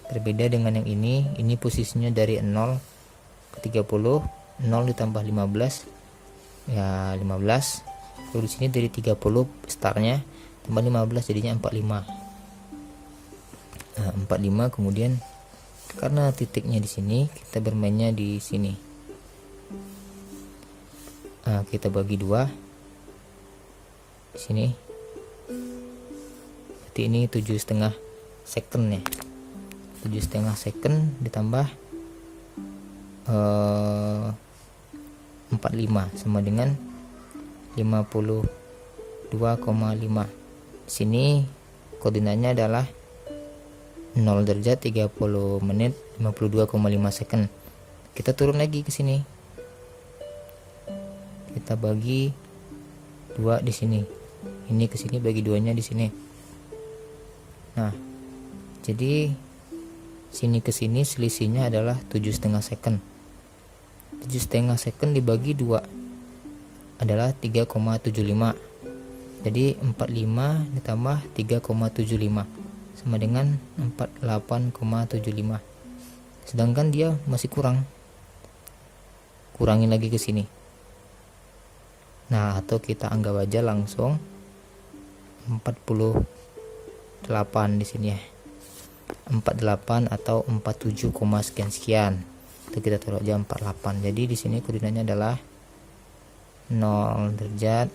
Berbeda dengan yang ini posisinya dari 0 ke 30, 0 ditambah 15 ya 15. Lalu di sini dari 30 startnya tambah 15 jadinya 45. Nah, 45. Kemudian karena titiknya di sini, kita bermainnya di sini. Nah, kita bagi 2 di sini. Berarti ini 7,5 second ya. 7,5 second ditambah 45 sama dengan 52,5. Di sini koordinatnya adalah 0 derajat 30 menit 52,5 second. Kita turun lagi ke sini. Kita bagi 2 di sini. Ini ke sini bagi 2-nya di sini. Nah, jadi sini ke sini selisihnya adalah 7,5 second. 7,5 second dibagi 2 adalah 3,75. Jadi 45 ditambah 3,75 sama dengan 48,75. Sedangkan dia masih kurangin lagi ke sini. Nah, atau kita anggap aja langsung 48 di sini ya. 48 atau 47, sekian. Itu kita taruh aja 48. Jadi di sini koordinatnya adalah 0 derajat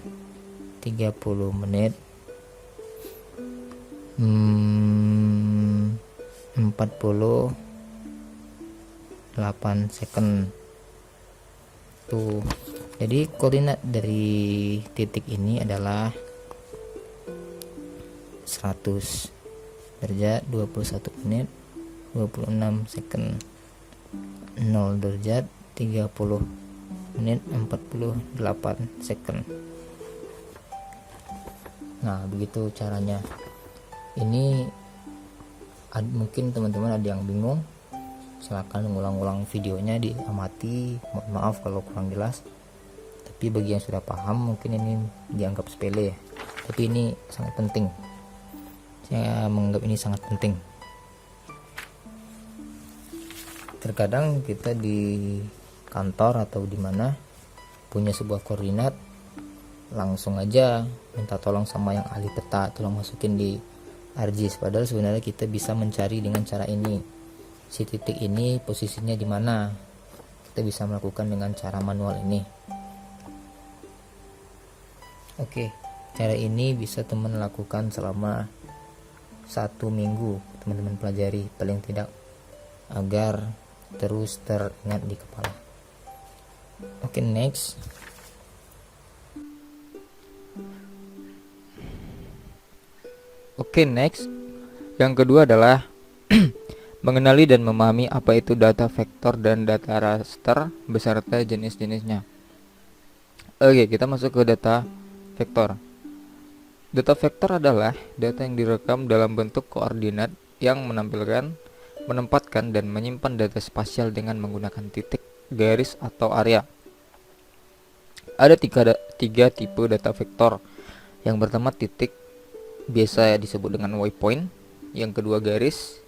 30 menit 48 second. Tuh. Jadi koordinat dari titik ini adalah 100 derajat 21 menit 26 second, 0 derajat 30 menit 48 second. Nah, begitu caranya. Ini mungkin teman-teman ada yang bingung, silahkan ngulang-ulang videonya, diamati. Mohon maaf kalau kurang jelas, tapi bagi yang sudah paham mungkin ini dianggap sepele ya, tapi ini sangat penting. Saya menganggap ini sangat penting. Terkadang kita di kantor atau di mana punya sebuah koordinat, langsung aja minta tolong sama yang ahli peta, tolong masukin di ArcGIS. Padahal sebenarnya kita bisa mencari dengan cara ini. Si titik ini posisinya di mana? Kita bisa melakukan dengan cara manual ini. Oke, cara ini bisa teman lakukan selama 1 minggu, teman-teman pelajari paling tidak, agar terus teringat di kepala. Oke, next. Oke, next. Yang kedua adalah mengenali dan memahami apa itu data vektor dan data raster beserta jenis-jenisnya. Oke, kita masuk ke data vektor. Data vektor adalah data yang direkam dalam bentuk koordinat yang menempatkan dan menyimpan data spasial dengan menggunakan titik, garis, atau area. Ada tiga tipe data vektor. Yang pertama titik, biasa disebut dengan waypoint. Yang kedua garis,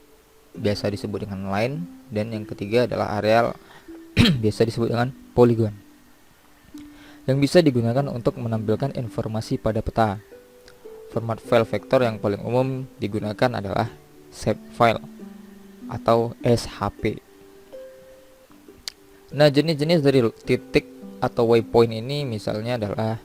biasa disebut dengan line. Dan yang ketiga adalah areal, biasa disebut dengan polygon, yang bisa digunakan untuk menampilkan informasi pada peta. Format file vektor yang paling umum digunakan adalah shapefile atau SHP. Nah, jenis-jenis dari titik atau waypoint ini misalnya adalah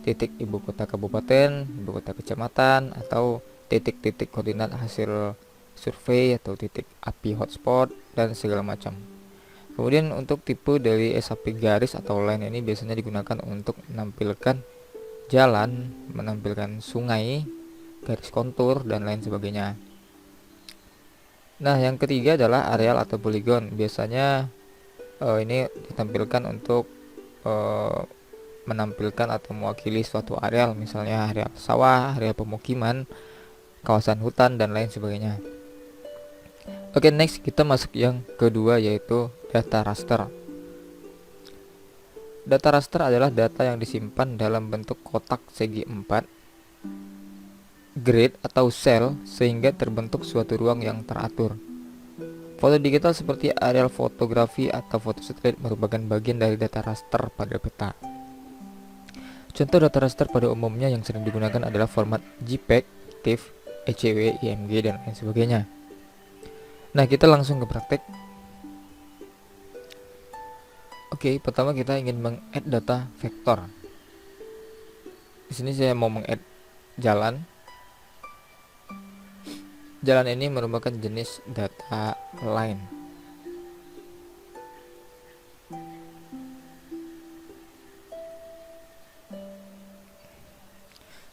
titik ibu kota kabupaten, ibu kota kecamatan, atau titik-titik koordinat hasil survei atau titik api hotspot dan segala macam. Kemudian untuk tipe dari SHP garis atau line ini biasanya digunakan untuk menampilkan jalan, menampilkan sungai, garis kontur, dan lain sebagainya. Nah, yang ketiga adalah areal atau polygon. Biasanya ini ditampilkan untuk menampilkan atau mewakili suatu areal, misalnya areal sawah, areal pemukiman, kawasan hutan, dan lain sebagainya. Oke, next kita masuk yang kedua, yaitu data raster. Data raster adalah data yang disimpan dalam bentuk kotak segi 4, grid atau sel, sehingga terbentuk suatu ruang yang teratur. Foto digital seperti areal fotografi atau foto satelit merupakan bagian dari data raster pada peta. Contoh data raster pada umumnya yang sering digunakan adalah format JPEG, TIFF, ECW, IMG, dan lain sebagainya. Nah, kita langsung ke praktek. Oke, pertama kita ingin meng-add data vektor. Di sini saya mau meng-add jalan. Jalan ini merupakan jenis data line.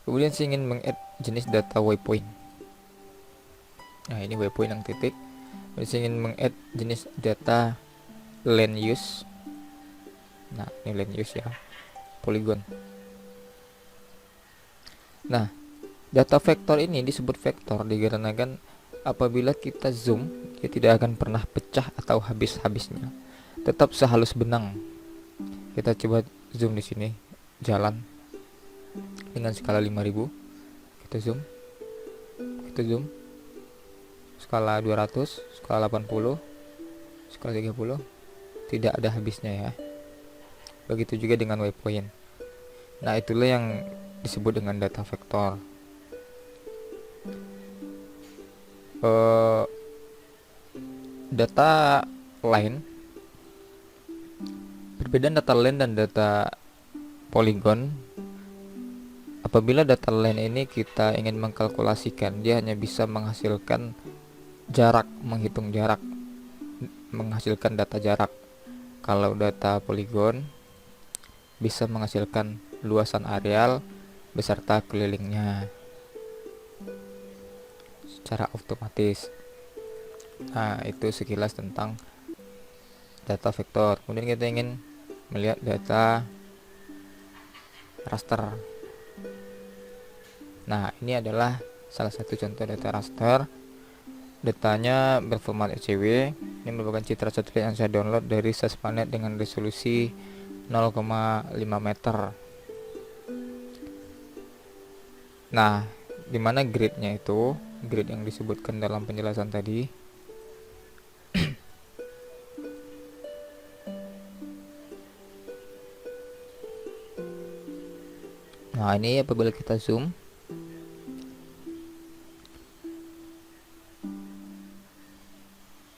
Kemudian saya ingin meng-add jenis data waypoint. Nah, ini waypoint yang titik. Kemudian saya ingin meng-add jenis data land use. Nah, ini land use ya, polygon. Nah, data vektor ini disebut vektor dikarenakan apabila kita zoom, dia tidak akan pernah pecah atau habis-habisnya, tetap sehalus benang. Kita coba zoom di sini, jalan dengan skala 5000. Kita zoom skala 200, skala 80, skala 30, tidak ada habisnya ya. Begitu juga dengan waypoint. Nah, itulah yang disebut dengan data vektor. Data line, perbedaan data line dan data polygon. Apabila data line ini kita ingin mengkalkulasikan, dia hanya bisa menghasilkan jarak, menghitung jarak, menghasilkan data jarak. Kalau data polygon bisa menghasilkan luasan areal beserta kelilingnya secara otomatis. Nah, itu sekilas tentang data vektor. Kemudian kita ingin melihat data raster. Nah, ini adalah salah satu contoh data raster. Datanya berformat ECW. Ini merupakan citra satelit yang saya download dari Saspanet dengan resolusi 0,5 meter. Nah, dimana gridnya itu, grid yang disebutkan dalam penjelasan tadi. Nah, ini apabila kita zoom,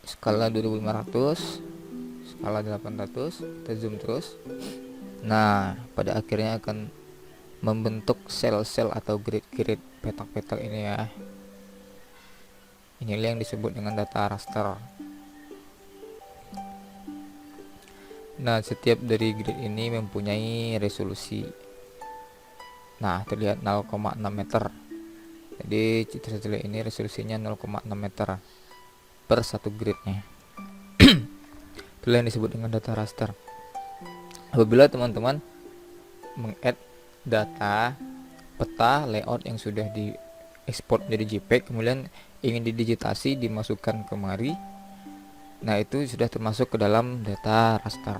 skala 2500, skala 800, kita zoom terus. Nah, pada akhirnya akan membentuk sel-sel atau grid-grid petak-petak ini ya. Inilah yang disebut dengan data raster. Nah, setiap dari grid ini mempunyai resolusi. Nah, terlihat 0,6 meter. Jadi Citra Satellite ini resolusinya 0,6 meter per 1 gridnya. Itulah yang disebut dengan data raster. Apabila teman-teman meng-add data peta layout yang sudah diekspor menjadi JPEG, kemudian ingin didigitasi dimasukkan kemari, nah itu sudah termasuk ke dalam data raster.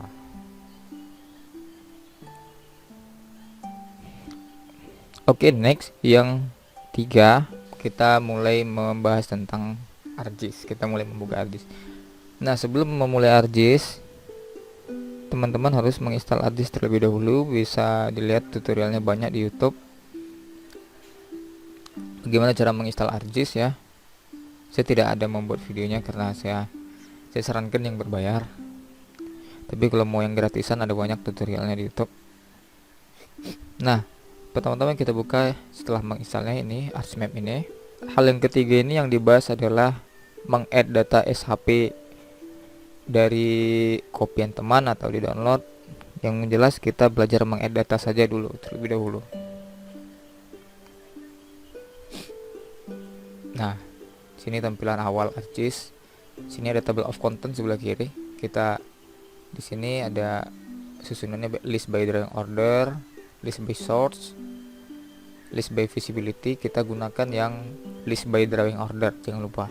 Oke, next yang 3, kita mulai membahas tentang ArcGIS. Kita mulai membuka ArcGIS. Nah, sebelum memulai ArcGIS, teman-teman harus menginstal ArcGIS terlebih dahulu. Bisa dilihat tutorialnya banyak di YouTube. Bagaimana cara menginstal ArcGIS ya. Saya tidak ada membuat videonya karena saya sarankan yang berbayar. Tapi kalau mau yang gratisan ada banyak tutorialnya di YouTube. Nah, pertama-tama kita buka setelah menginstalnya ini ArcMap ini. Hal yang ketiga ini yang dibahas adalah meng-add data SHP dari kopian teman atau di download. Yang jelas kita belajar meng-add data saja dulu terlebih dahulu. Nah, sini tampilan awal ArcGIS. Sini ada table of content sebelah kiri. Kita di sini ada susunannya list by drawing order, list by source, list by visibility. Kita gunakan yang list by drawing order, jangan lupa.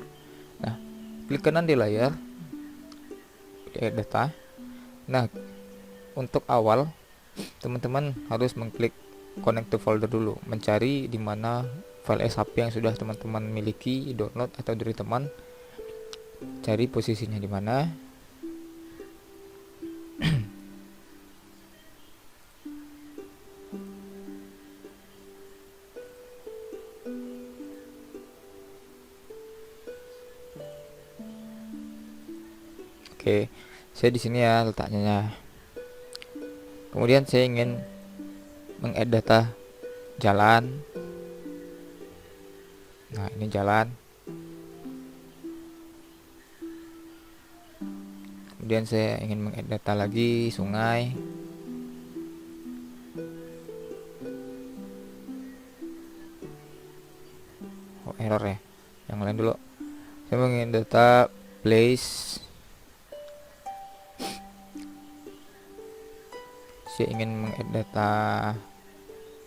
Nah, klik kanan di layar, pilih data. Nah, untuk awal teman-teman harus mengklik connect to folder dulu, mencari di mana file SHP yang sudah teman-teman miliki, download atau dari teman. Cari posisinya di mana. Oke, saya di sini ya letaknya. Kemudian saya ingin meng-add data jalan. Nah, ini jalan. Kemudian saya ingin meng-add data lagi sungai. Oh, error ya. Yang lain dulu. Saya ingin data place. Saya ingin meng-add data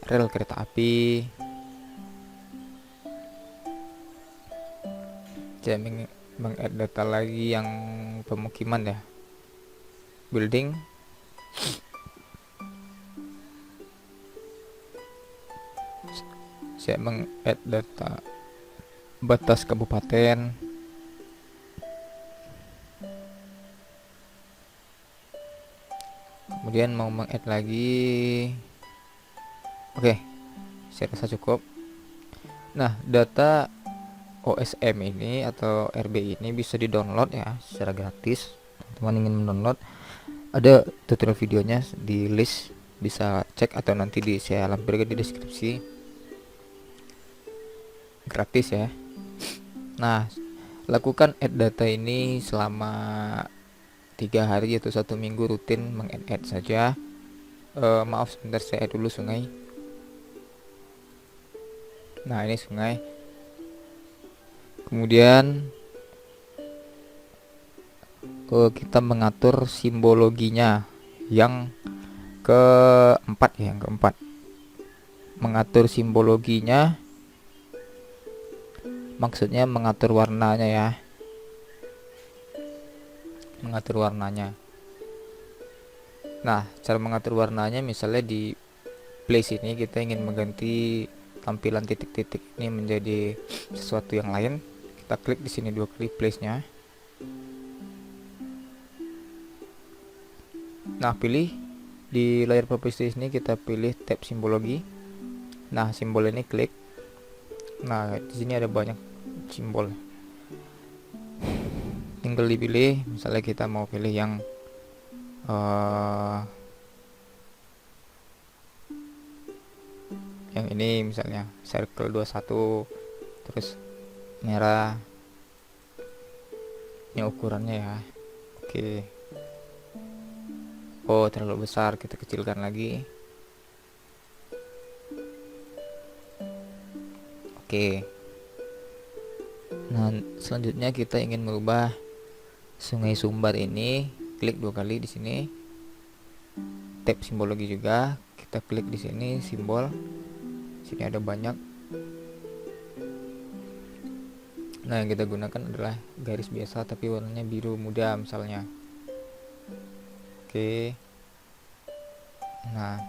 rel kereta api. Saya ingin meng-add data lagi yang pemukiman ya, building. Saya meng-add data batas kabupaten. Kemudian mau meng-add lagi. Oke, saya rasa cukup. Nah, data OSM ini atau RB ini bisa di-download ya secara gratis. Teman-teman ingin mendownload, ada tutorial videonya di list, bisa cek atau nanti saya lampirkan di deskripsi. Gratis ya. Nah, lakukan add data ini selama 3 hari atau 1 minggu, rutin meng-add saja. Maaf sebentar, saya add dulu sungai. Nah, ini sungai. Kemudian kita mengatur simbologinya yang keempat ya, yang keempat. Mengatur simbologinya maksudnya mengatur warnanya ya. Mengatur warnanya. Nah, cara mengatur warnanya misalnya di place ini kita ingin mengganti tampilan titik-titik ini menjadi sesuatu yang lain. Kita klik di sini 2 kali place-nya. Nah, pilih di layar properties ini, kita pilih tab simbologi. Nah, simbol ini klik. Nah, di sini ada banyak simbol. Tinggal dipilih, misalnya kita mau pilih yang ini misalnya circle 21, terus merah. Ini ukurannya ya. Oke. Oh, terlalu besar, kita kecilkan lagi. Oke. Nah, selanjutnya kita ingin merubah Sungai Sumbar ini. Klik 2 kali di sini. Tab simbologi juga. Kita klik di sini simbol. Sini ada banyak. Nah, yang kita gunakan adalah garis biasa tapi warnanya biru muda misalnya. Oke. Nah,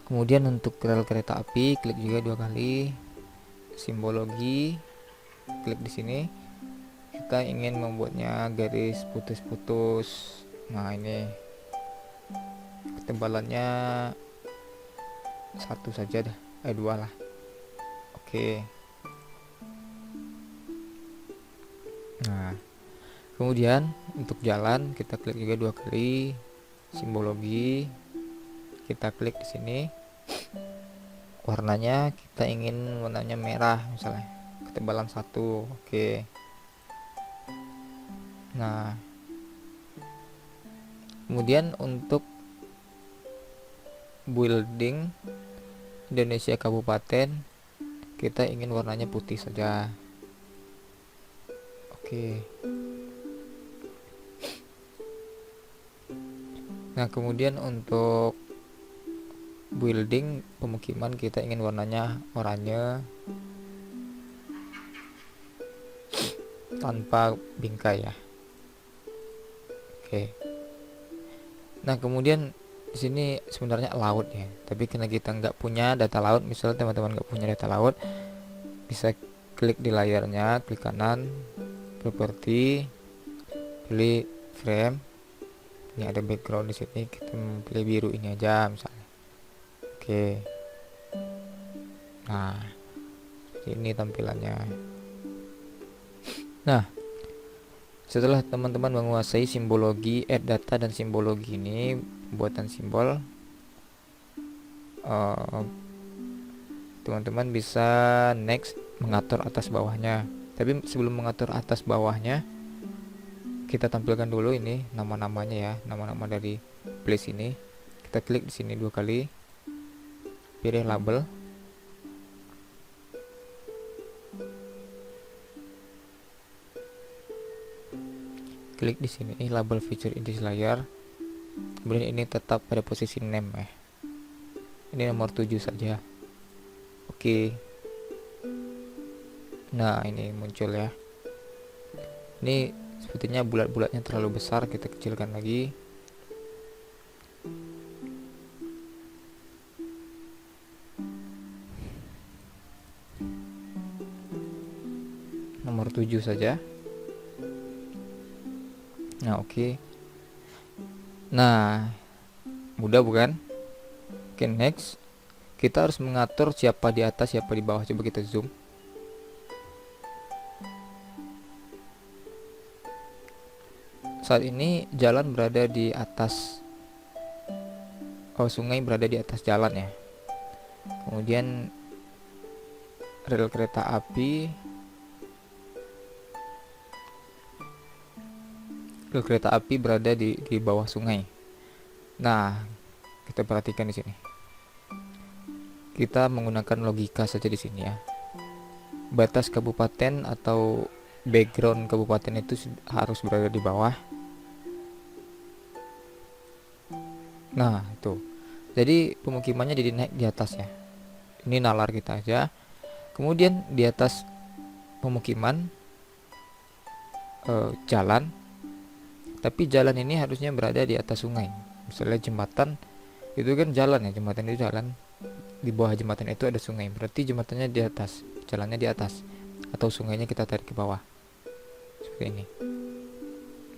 kemudian untuk rel kereta api, klik juga 2 kali. Simbologi, klik di sini. Kita ingin membuatnya garis putus-putus. Nah, ini ketebalannya 1 saja dah, 2 lah. Oke. Nah, kemudian untuk jalan kita klik juga 2 kali. Simbologi, kita klik di sini. Warnanya kita ingin warnanya merah misalnya, ketebalan 1. Oke. Nah, kemudian untuk building Indonesia Kabupaten kita ingin warnanya putih saja. Oke. Nah, kemudian untuk building pemukiman kita ingin warnanya oranye tanpa bingkai ya. Oke. Nah, kemudian di sini sebenarnya laut ya, tapi karena kita nggak punya data laut, misalnya teman-teman nggak punya data laut, bisa klik di layarnya, klik kanan, properti, pilih frame. Ini ada background di sini, kita pilih biru ini aja misalnya. Oke. Nah, ini tampilannya. Nah, setelah teman-teman menguasai simbologi, add data dan simbologi ini, pembuatan simbol, teman-teman bisa next mengatur atas bawahnya. Tapi sebelum mengatur atas bawahnya, kita tampilkan dulu ini nama-namanya ya, nama-nama dari place ini. Kita klik di sini 2 kali, pilih label. Klik di sini label feature in this layer. Kemudian ini tetap pada posisi name ya. Ini nomor 7 saja. Oke. Nah, ini muncul ya. Ini sepertinya bulat-bulatnya terlalu besar, kita kecilkan lagi. Nomor 7 saja. Nah, oke. Nah, mudah bukan? Oke, next. Kita harus mengatur siapa di atas, siapa di bawah. Coba kita zoom. Saat ini jalan berada di atas. Sungai berada di atas jalan ya. Kemudian rel kereta api. Rel kereta api berada di bawah sungai. Nah, kita perhatikan di sini. Kita menggunakan logika saja di sini ya. Batas kabupaten atau background kabupaten itu harus berada di bawah. Nah, itu. Jadi pemukimannya jadi naik di atas ya. Ini nalar kita aja. Kemudian di atas pemukiman jalan. Tapi jalan ini harusnya berada di atas sungai. Misalnya jembatan itu kan jalan ya, jembatan itu jalan. Di bawah jembatan itu ada sungai, berarti jembatannya di atas, jalannya di atas, atau sungainya kita tarik ke bawah seperti ini.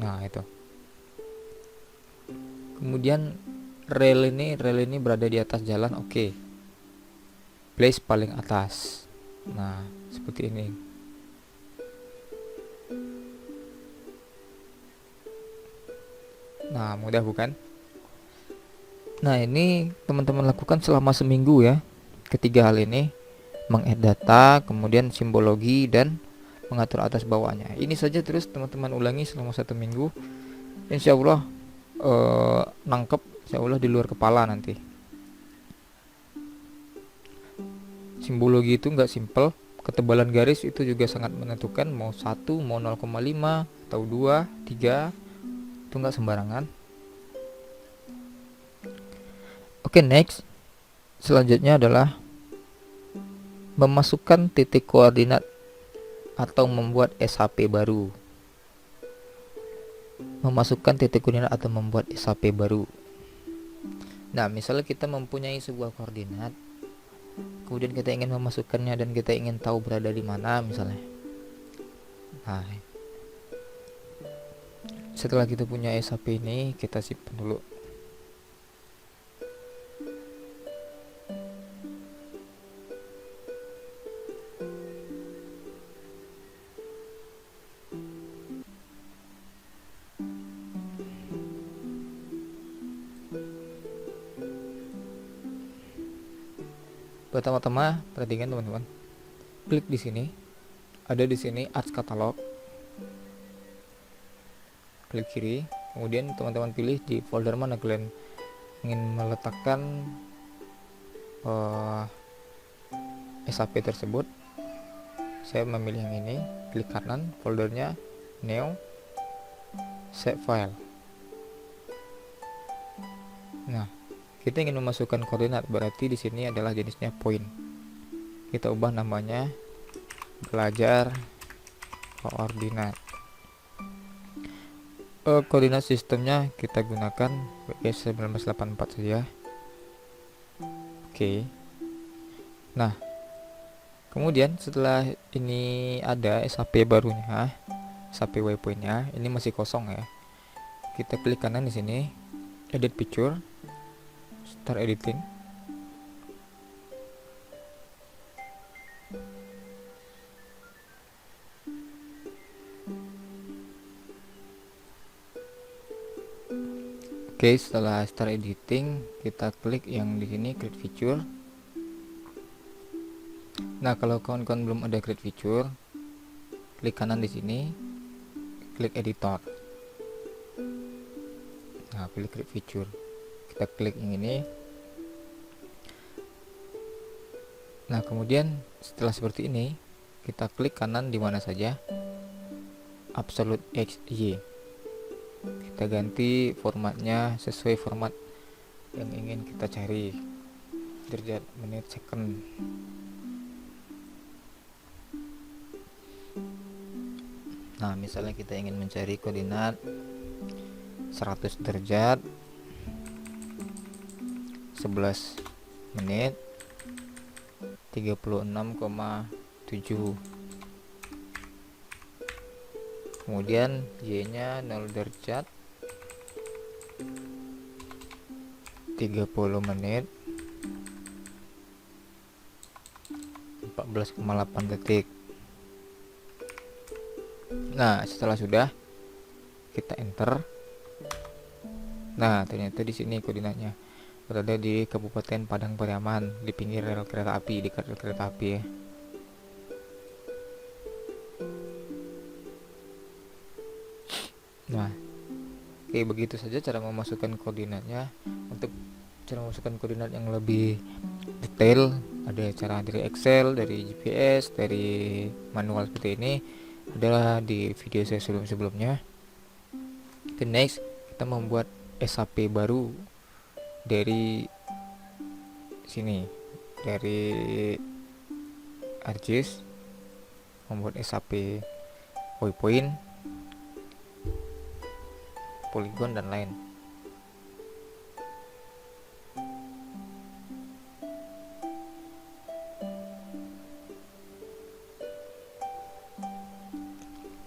Nah, itu. Kemudian rel ini berada di atas jalan. Oke. Place paling atas. Nah, seperti ini. Nah, mudah bukan? Nah, ini teman-teman lakukan selama seminggu ya. Ketiga hal ini, meng-add data, kemudian simbologi, dan mengatur atas bawahnya. Ini saja terus teman-teman ulangi selama 1 minggu. Insya Allah nangkep, insya Allah di luar kepala nanti. Simbologi itu nggak simple, Ketebalan garis itu juga sangat menentukan, mau 1, mau 0,5 atau 2, 3, itu nggak sembarangan. Oke, next. Selanjutnya adalah memasukkan titik koordinat atau membuat SHP baru. Memasukkan titik koordinat atau membuat SHP baru. Nah, misalnya kita mempunyai sebuah koordinat, kemudian kita ingin memasukkannya dan kita ingin tahu berada di mana misalnya. Nah, setelah kita punya SHP ini, kita simpan dulu. Pertama-tama perhatikan teman-teman, klik di sini, ada di sini Arts Catalog, klik kiri, kemudian teman-teman pilih di folder mana kalian ingin meletakkan SHP tersebut. Saya memilih yang ini, klik kanan, foldernya New, Save File. Nah, kita ingin memasukkan koordinat, berarti di sini adalah jenisnya point. Kita ubah namanya belajar koordinat. Koordinat sistemnya kita gunakan WS 1984 saja. Oke. Nah, kemudian setelah ini ada SHP barunya, SHP waypointnya, ini masih kosong ya. Kita klik kanan di sini, edit picture, start editing. Oke, setelah start editing, kita klik yang di sini, create feature. Nah, kalau kawan-kawan belum ada create feature, klik kanan di sini, klik editor. Nah, pilih create feature. Kita klik yang ini. Nah, kemudian setelah seperti ini, kita klik kanan di mana saja, absolute X, Y. Kita ganti formatnya sesuai format yang ingin kita cari, derajat, menit, second. Nah, misalnya kita ingin mencari koordinat 100 derajat 11 menit 36,7, kemudian Y nya 0 derajat 30 menit 14,8 detik. Nah, setelah sudah, kita enter. Nah, ternyata di sini koordinatnya berada di Kabupaten Padang Pariaman, di pinggir rel kereta api, dekat rel kereta api ya. Nah, oke, begitu saja cara memasukkan koordinatnya. Untuk cara memasukkan koordinat yang lebih detail, ada cara dari Excel, dari GPS, dari manual seperti ini, adalah di video saya sebelum-sebelumnya. Oke, next kita membuat SHP baru dari sini, dari ArcGIS, membuat SHP waypoint, polygon dan lain.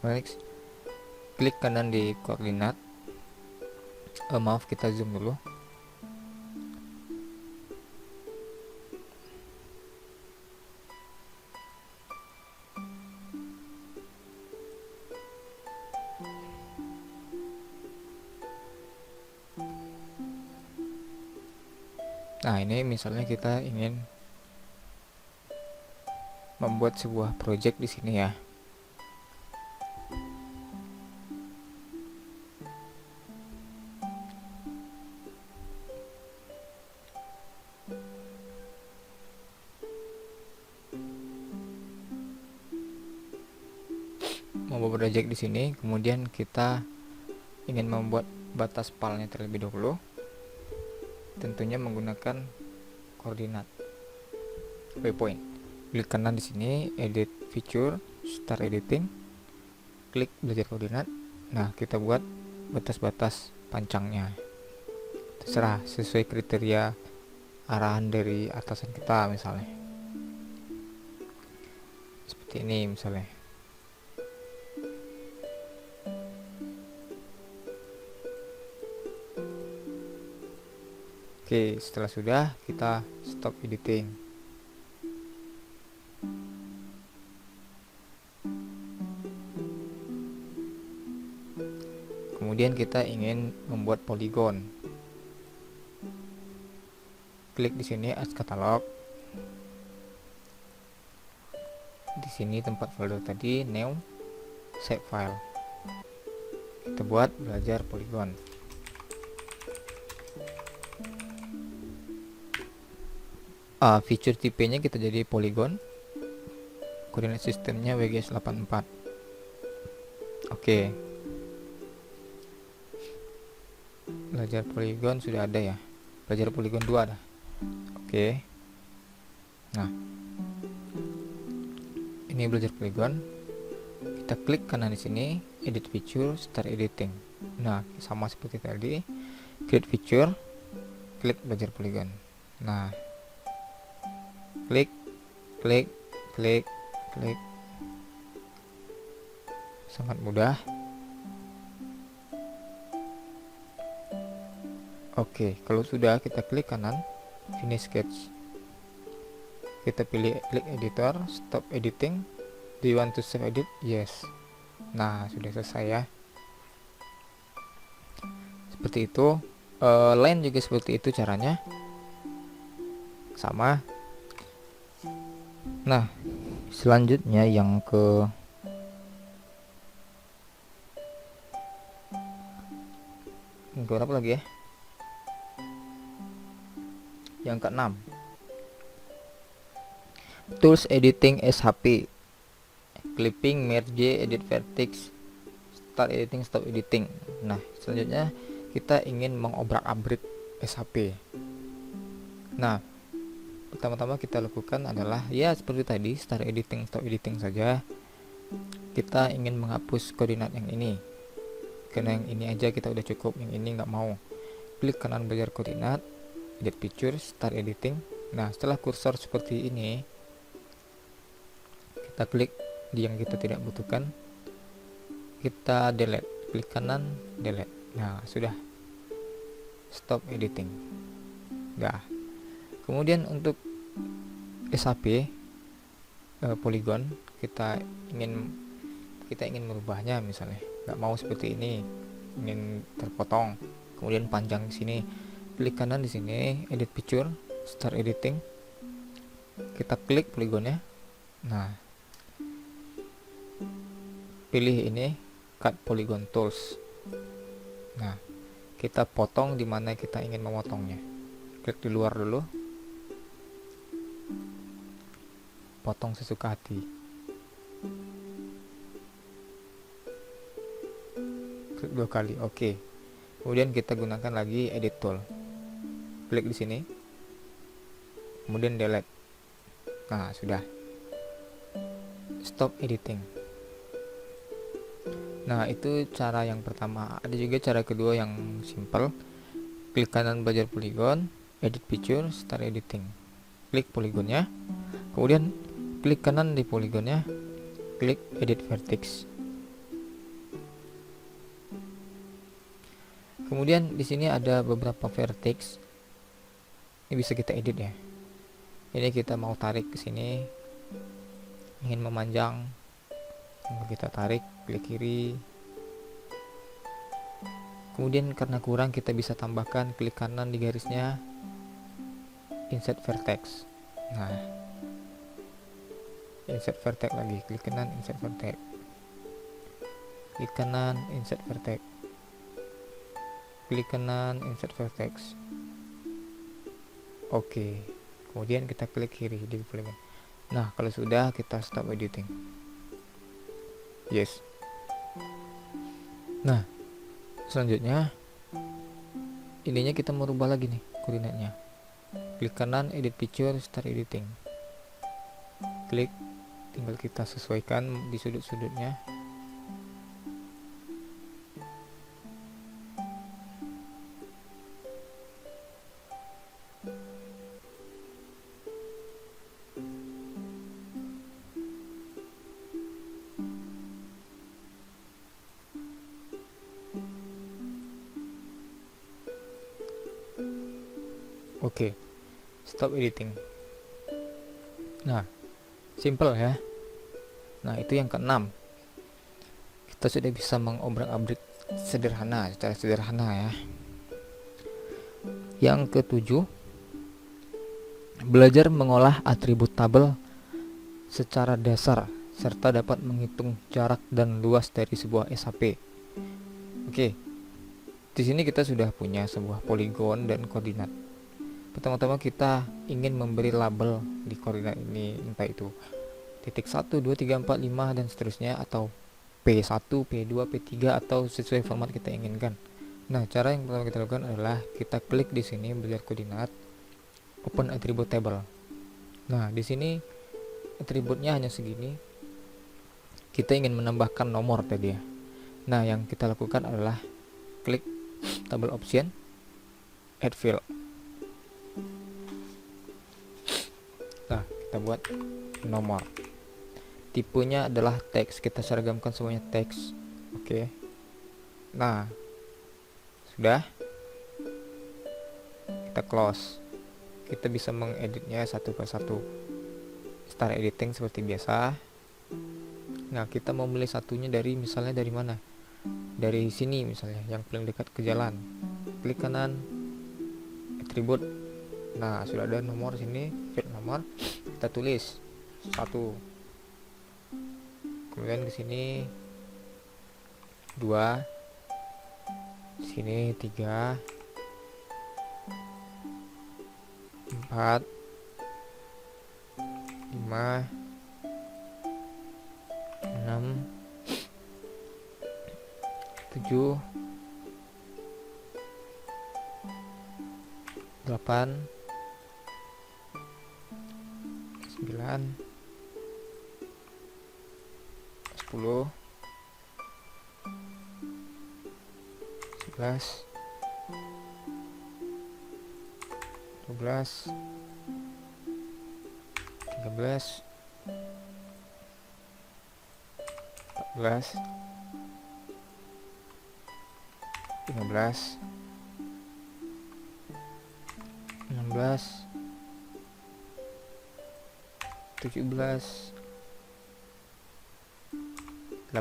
Next, klik kanan di koordinat. Maaf, kita zoom dulu. Nah, ini misalnya kita ingin membuat sebuah project di sini ya. membuat project di sini, kemudian kita ingin membuat batas palnya terlebih dahulu, tentunya menggunakan koordinat waypoint. Klik kanan di sini, edit feature, start editing, klik belajar koordinat. Nah, kita buat batas-batas pancangnya, terserah sesuai kriteria arahan dari atasan kita, misalnya seperti ini misalnya. Oke, setelah sudah, kita stop editing. Kemudian kita ingin membuat poligon. Klik di sini as katalog. Di sini tempat folder tadi, new, save file. Kita buat belajar poligon. Feature tipenya kita jadi poligon. Koordinat sistemnya WGS84. Oke. Belajar poligon sudah ada ya. Belajar poligon 2 ada. Oke. Nah, ini belajar poligon. Kita klik kanan di sini, edit feature, start editing. Nah, sama seperti tadi, create feature, klik belajar poligon. Nah, klik, klik, klik, klik. Sangat mudah. Oke, kalau sudah, kita klik kanan, finish sketch. Kita pilih klik editor, stop editing. Do you want to save edit? Yes. Nah, sudah selesai ya. Seperti itu. Lain juga seperti itu caranya. Sama. Nah, selanjutnya yang ke berapa lagi ya? Yang ke-6, tools editing SHP, clipping, merge, edit vertex, start editing, stop editing. Nah, selanjutnya kita ingin mengobrak-abrik SHP. Nah, pertama-tama kita lakukan adalah ya seperti tadi, start editing, stop editing saja. Kita ingin menghapus koordinat yang ini, karena yang ini aja kita udah cukup, yang ini nggak mau. Klik kanan belajar koordinat, edit feature, start editing. Nah, setelah kursor seperti ini, kita klik di yang kita tidak butuhkan, kita delete, klik kanan, delete. Nah, sudah, stop editing. Nah, kemudian untuk SHP polygon, kita ingin merubahnya, misalnya nggak mau seperti ini, ingin terpotong, kemudian panjang di sini. Klik kanan di sini, edit feature, start editing. Kita klik poligonnya. Nah, pilih ini, cut polygon tools. Nah, kita potong di mana kita ingin memotongnya. Klik di luar dulu. Potong sesuka hati. Klik 2 kali, oke. Kemudian kita gunakan lagi edit tool. Klik di sini, kemudian delete. Nah, sudah, stop editing. Nah, itu cara yang pertama. Ada juga cara kedua yang simple. Klik kanan belajar polygon, edit feature, start editing. Klik poligonnya, kemudian klik kanan di poligonnya, klik edit vertex. Kemudian di sini ada beberapa vertex. Ini bisa kita edit ya. Ini kita mau tarik ke sini, ingin memanjang, kita tarik, klik kiri. Kemudian karena kurang, kita bisa tambahkan, klik kanan di garisnya, insert vertex. Nah, insert vertex lagi, klik kanan, insert vertex, klik kanan, insert vertex, klik kanan, insert vertex. Oke, kemudian kita klik kiri di polygon. Nah, kalau sudah, kita stop editing. Yes. Nah, selanjutnya ininya kita merubah lagi nih koordinatnya. Klik kanan, edit picture, start editing. Klik, tinggal kita sesuaikan di sudut-sudutnya. Oke, stop editing. Nah, simple ya. Nah, itu yang keenam. Kita sudah bisa mengobrak-abrik secara sederhana ya. Yang ketujuh, belajar mengolah atribut tabel secara dasar serta dapat menghitung jarak dan luas dari sebuah SHP. Oke. Di sini kita sudah punya sebuah poligon dan koordinat. Pertama-tama kita ingin memberi label di koordinat ini, entah itu titik 1, 2, 3, 4, 5 dan seterusnya, atau P1, P2, P3 atau sesuai format kita inginkan. Nah, cara yang pertama kita lakukan adalah kita klik di sini belajar koordinat, open attribute table. Nah, di sini atributnya hanya segini. Kita ingin menambahkan nomor tadi ya. Nah, yang kita lakukan adalah klik table option, add field. Nah, kita buat nomor. Tipenya adalah teks. Kita seragamkan semuanya teks. Oke. Nah, sudah. Kita close. Kita bisa mengeditnya satu persatu. Start editing seperti biasa. Nah, kita mau milih satunya dari misalnya dari mana? Dari sini misalnya, yang paling dekat ke jalan. Klik kanan, atribut. Nah, sudah ada nomor sini, field nomor. Kita tulis 1. Kemudian ke sini 2. Sini 3, 4, 5, 6, 7, 8, 9, 10, 11, 12, 13, 14, 15, 16, 17, 18.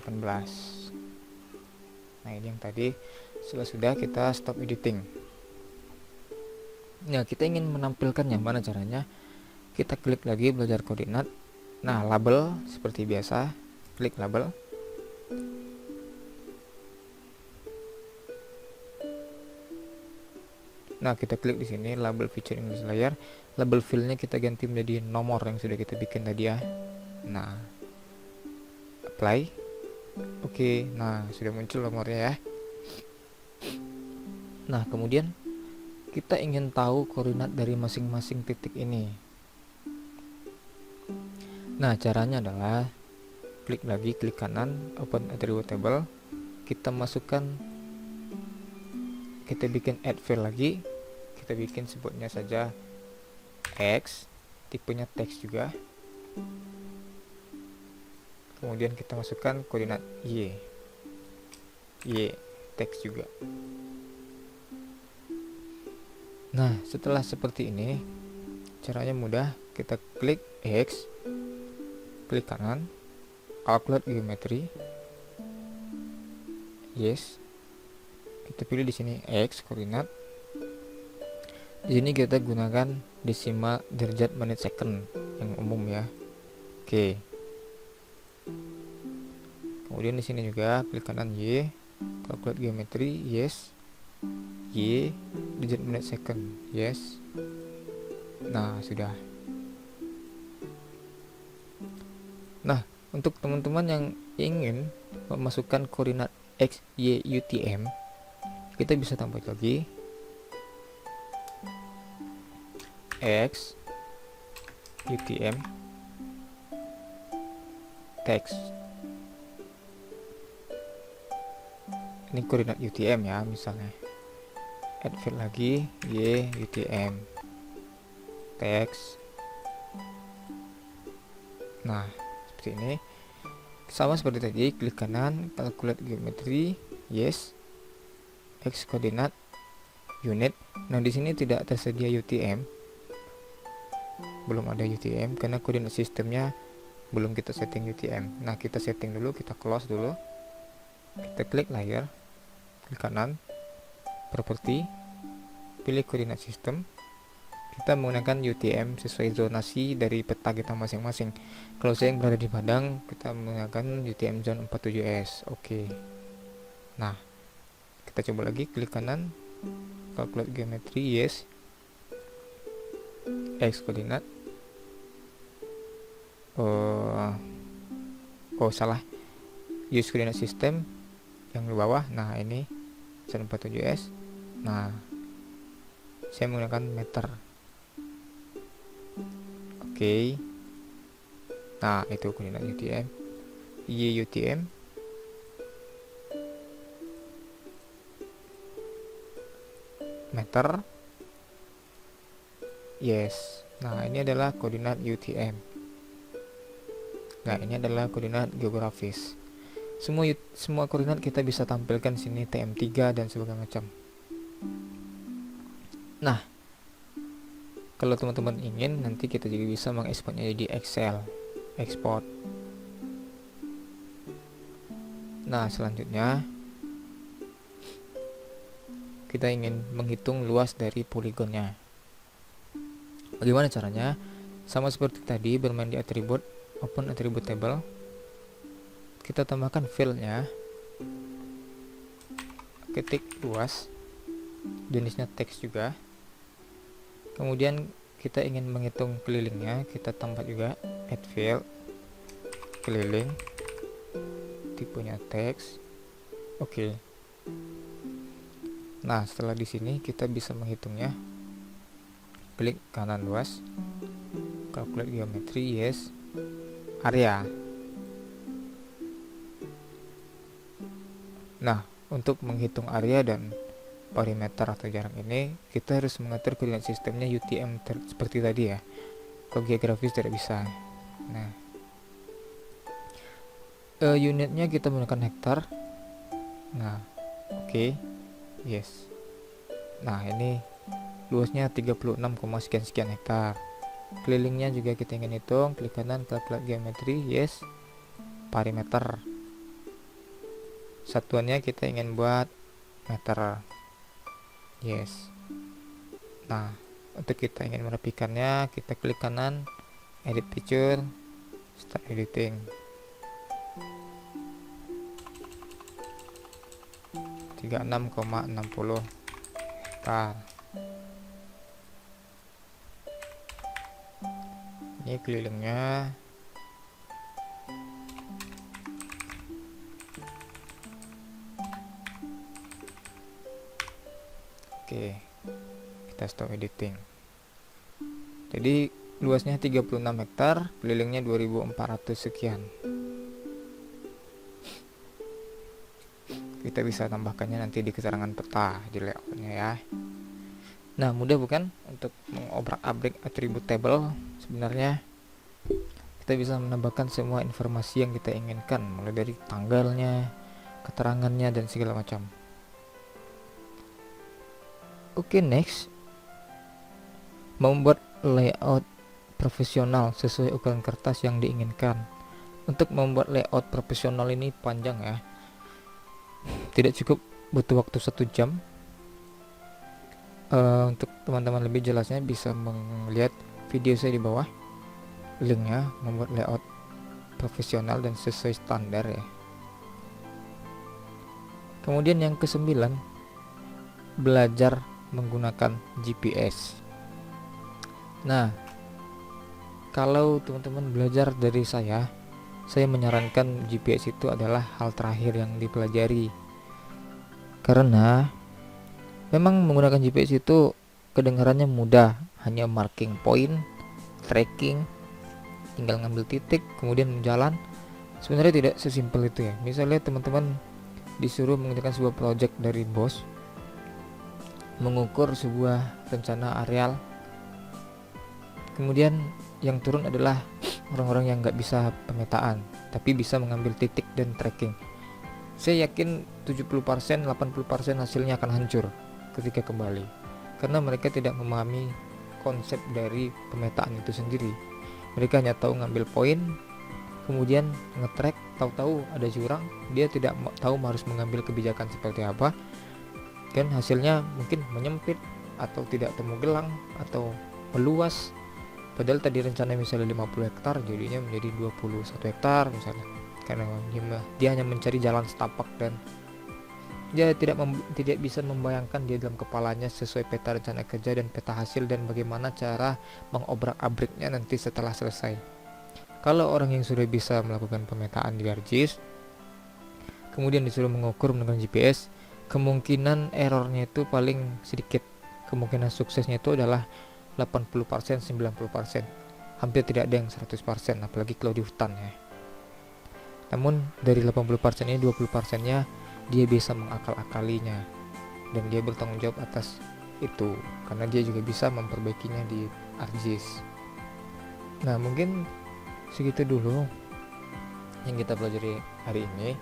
Nah, ini yang tadi sudah kita stop editing. Nah, kita ingin menampilkannya, mana caranya? Kita klik lagi belajar koordinat. Nah, label seperti biasa, klik label. Nah, kita klik di sini label feature English layer. Label fieldnya kita ganti menjadi nomor yang sudah kita bikin tadi ya. Nah, apply. Oke, nah sudah muncul nomornya ya. Nah, kemudian kita ingin tahu koordinat dari masing-masing titik ini. Nah, caranya adalah klik lagi, klik kanan, open attribute table. Kita masukkan, kita bikin add field lagi. Kita bikin sebutnya saja X, tipenya teks juga. Kemudian kita masukkan koordinat Y, teks juga. Nah, setelah seperti ini, caranya mudah. Kita klik X, klik kanan, calculate geometry, yes. Kita pilih di sini X koordinat. Di sini kita gunakan desimal derajat menit second yang umum ya. Oke. Kemudian di sini juga klik kanan Y, calculate geometry, yes. Y, derajat menit second, yes. Nah, sudah. Nah, untuk teman-teman yang ingin memasukkan koordinat x y UTM, kita bisa tambah lagi x UTM text. Ini koordinat UTM ya, misalnya add field lagi y UTM text. Nah, seperti ini. Sama seperti tadi, klik kanan, calculate geometry, yes, x koordinat, unit. Nah, di sini tidak tersedia UTM, belum ada UTM karena koordinat sistemnya belum kita setting UTM. Nah, kita setting dulu, kita close dulu, kita klik layer, klik kanan, property, pilih koordinat sistem. Kita menggunakan UTM sesuai zonasi dari peta kita masing-masing. Kalau saya yang berada di Padang, kita menggunakan UTM zone 47S. Oke. Nah, kita coba lagi, klik kanan, calculate geometry, yes, x koordinat. Salah, use koordinat sistem yang di bawah. Nah, ini zone 47S. Nah, saya menggunakan meter. Oke. Nah, itu koordinat UTM, y UTM, meter, yes. Nah, ini adalah koordinat UTM. Nah, ini adalah koordinat geografis. Semua koordinat kita bisa tampilkan sini, TM3 dan sebagainya macam. Nah, kalau teman-teman ingin, nanti kita juga bisa mengekspornya di Excel, export. Nah, selanjutnya kita ingin menghitung luas dari poligonnya. Bagaimana caranya? Sama seperti tadi, bermain di atribut, open attribute table, kita tambahkan fieldnya, ketik luas, jenisnya teks juga. Kemudian kita ingin menghitung kelilingnya, kita tambah juga add field, keliling, tipenya teks. Oke. Nah, setelah di sini kita bisa menghitungnya. Klik kanan luas, calculate geometry, yes, area. Nah, untuk menghitung area dan perimeter atau jarak ini, kita harus mengatur koordinat sistemnya UTM seperti tadi ya. Kalau geografis tidak bisa. Nah, unitnya kita menggunakan hektar. Nah, oke, yes. Nah, ini luasnya 36, sekian hektar. Kelilingnya juga kita ingin hitung, klik kanan, calculate geometry, yes, perimeter. Satuannya kita ingin buat meter, yes. Nah, untuk kita ingin merapikannya, kita klik kanan, edit picture, start editing. 36,60 hektar. Ini kelilingnya. Oke, kita stop editing. Jadi luasnya 36 hektar, kelilingnya 2400 sekian. Kita bisa tambahkannya nanti di keterangan peta di layoutnya ya. Nah, mudah bukan untuk mengobrak-abrik atribut table? Sebenarnya kita bisa menambahkan semua informasi yang kita inginkan, mulai dari tanggalnya, keterangannya, dan segala macam. Oke, next, membuat layout profesional sesuai ukuran kertas yang diinginkan. Untuk membuat layout profesional ini panjang ya, tidak cukup butuh waktu 1 jam. Untuk teman-teman lebih jelasnya bisa melihat video saya di bawah, linknya, membuat layout profesional dan sesuai standar ya. Kemudian yang ke-9, belajar menggunakan GPS. Nah, kalau teman-teman belajar dari saya menyarankan GPS itu adalah hal terakhir yang dipelajari. Karena memang menggunakan GPS itu kedengarannya mudah, hanya marking point, tracking, tinggal ngambil titik kemudian jalan. Sebenarnya tidak sesimpel itu ya. Misalnya teman-teman disuruh mengerjakan sebuah project dari bos, mengukur sebuah rencana areal, kemudian yang turun adalah orang-orang yang nggak bisa pemetaan tapi bisa mengambil titik dan tracking. Saya yakin 70%, 80% hasilnya akan hancur ketika kembali, karena mereka tidak memahami konsep dari pemetaan itu sendiri. Mereka hanya tahu ngambil poin, kemudian nge-track, tahu-tahu ada jurang, dia tidak tahu harus mengambil kebijakan seperti apa, dan hasilnya mungkin menyempit atau tidak temu gelang atau meluas. Padahal tadi rencana misalnya 50 hektar jadinya menjadi 21 hektar misalnya, karena dia hanya mencari jalan setapak dan dia tidak bisa membayangkan dia dalam kepalanya sesuai peta rencana kerja dan peta hasil dan bagaimana cara mengobrak-abriknya nanti setelah selesai. Kalau orang yang sudah bisa melakukan pemetaan di ArcGIS kemudian disuruh mengukur menggunakan GPS, kemungkinan errornya itu paling sedikit, kemungkinan suksesnya itu adalah 80%, 90%. Hampir tidak ada yang 100%, apalagi kalau di hutan ya. Namun dari 80% ini 20% nya dia bisa mengakal-akalinya dan dia bertanggung jawab atas itu, karena dia juga bisa memperbaikinya di ArcGIS. Nah, mungkin segitu dulu yang kita pelajari hari ini.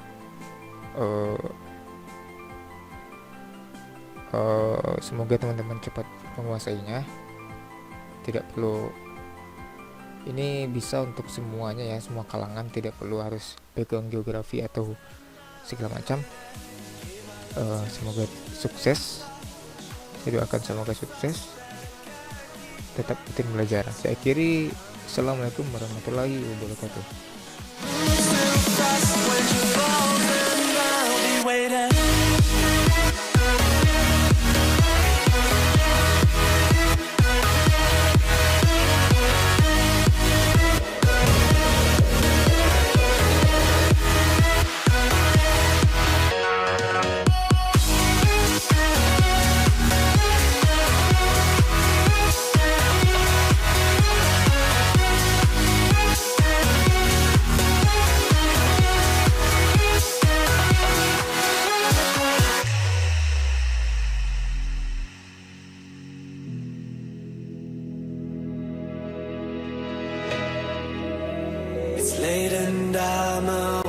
Semoga teman-teman cepat menguasainya. Tidak perlu, ini bisa untuk semuanya ya, semua kalangan, tidak perlu harus background geografi atau segala macam. Semoga sukses. Saya doakan semoga sukses. Tetap rutin belajar. Saya akhiri. Assalamualaikum warahmatullahi wabarakatuh. It's late and I'm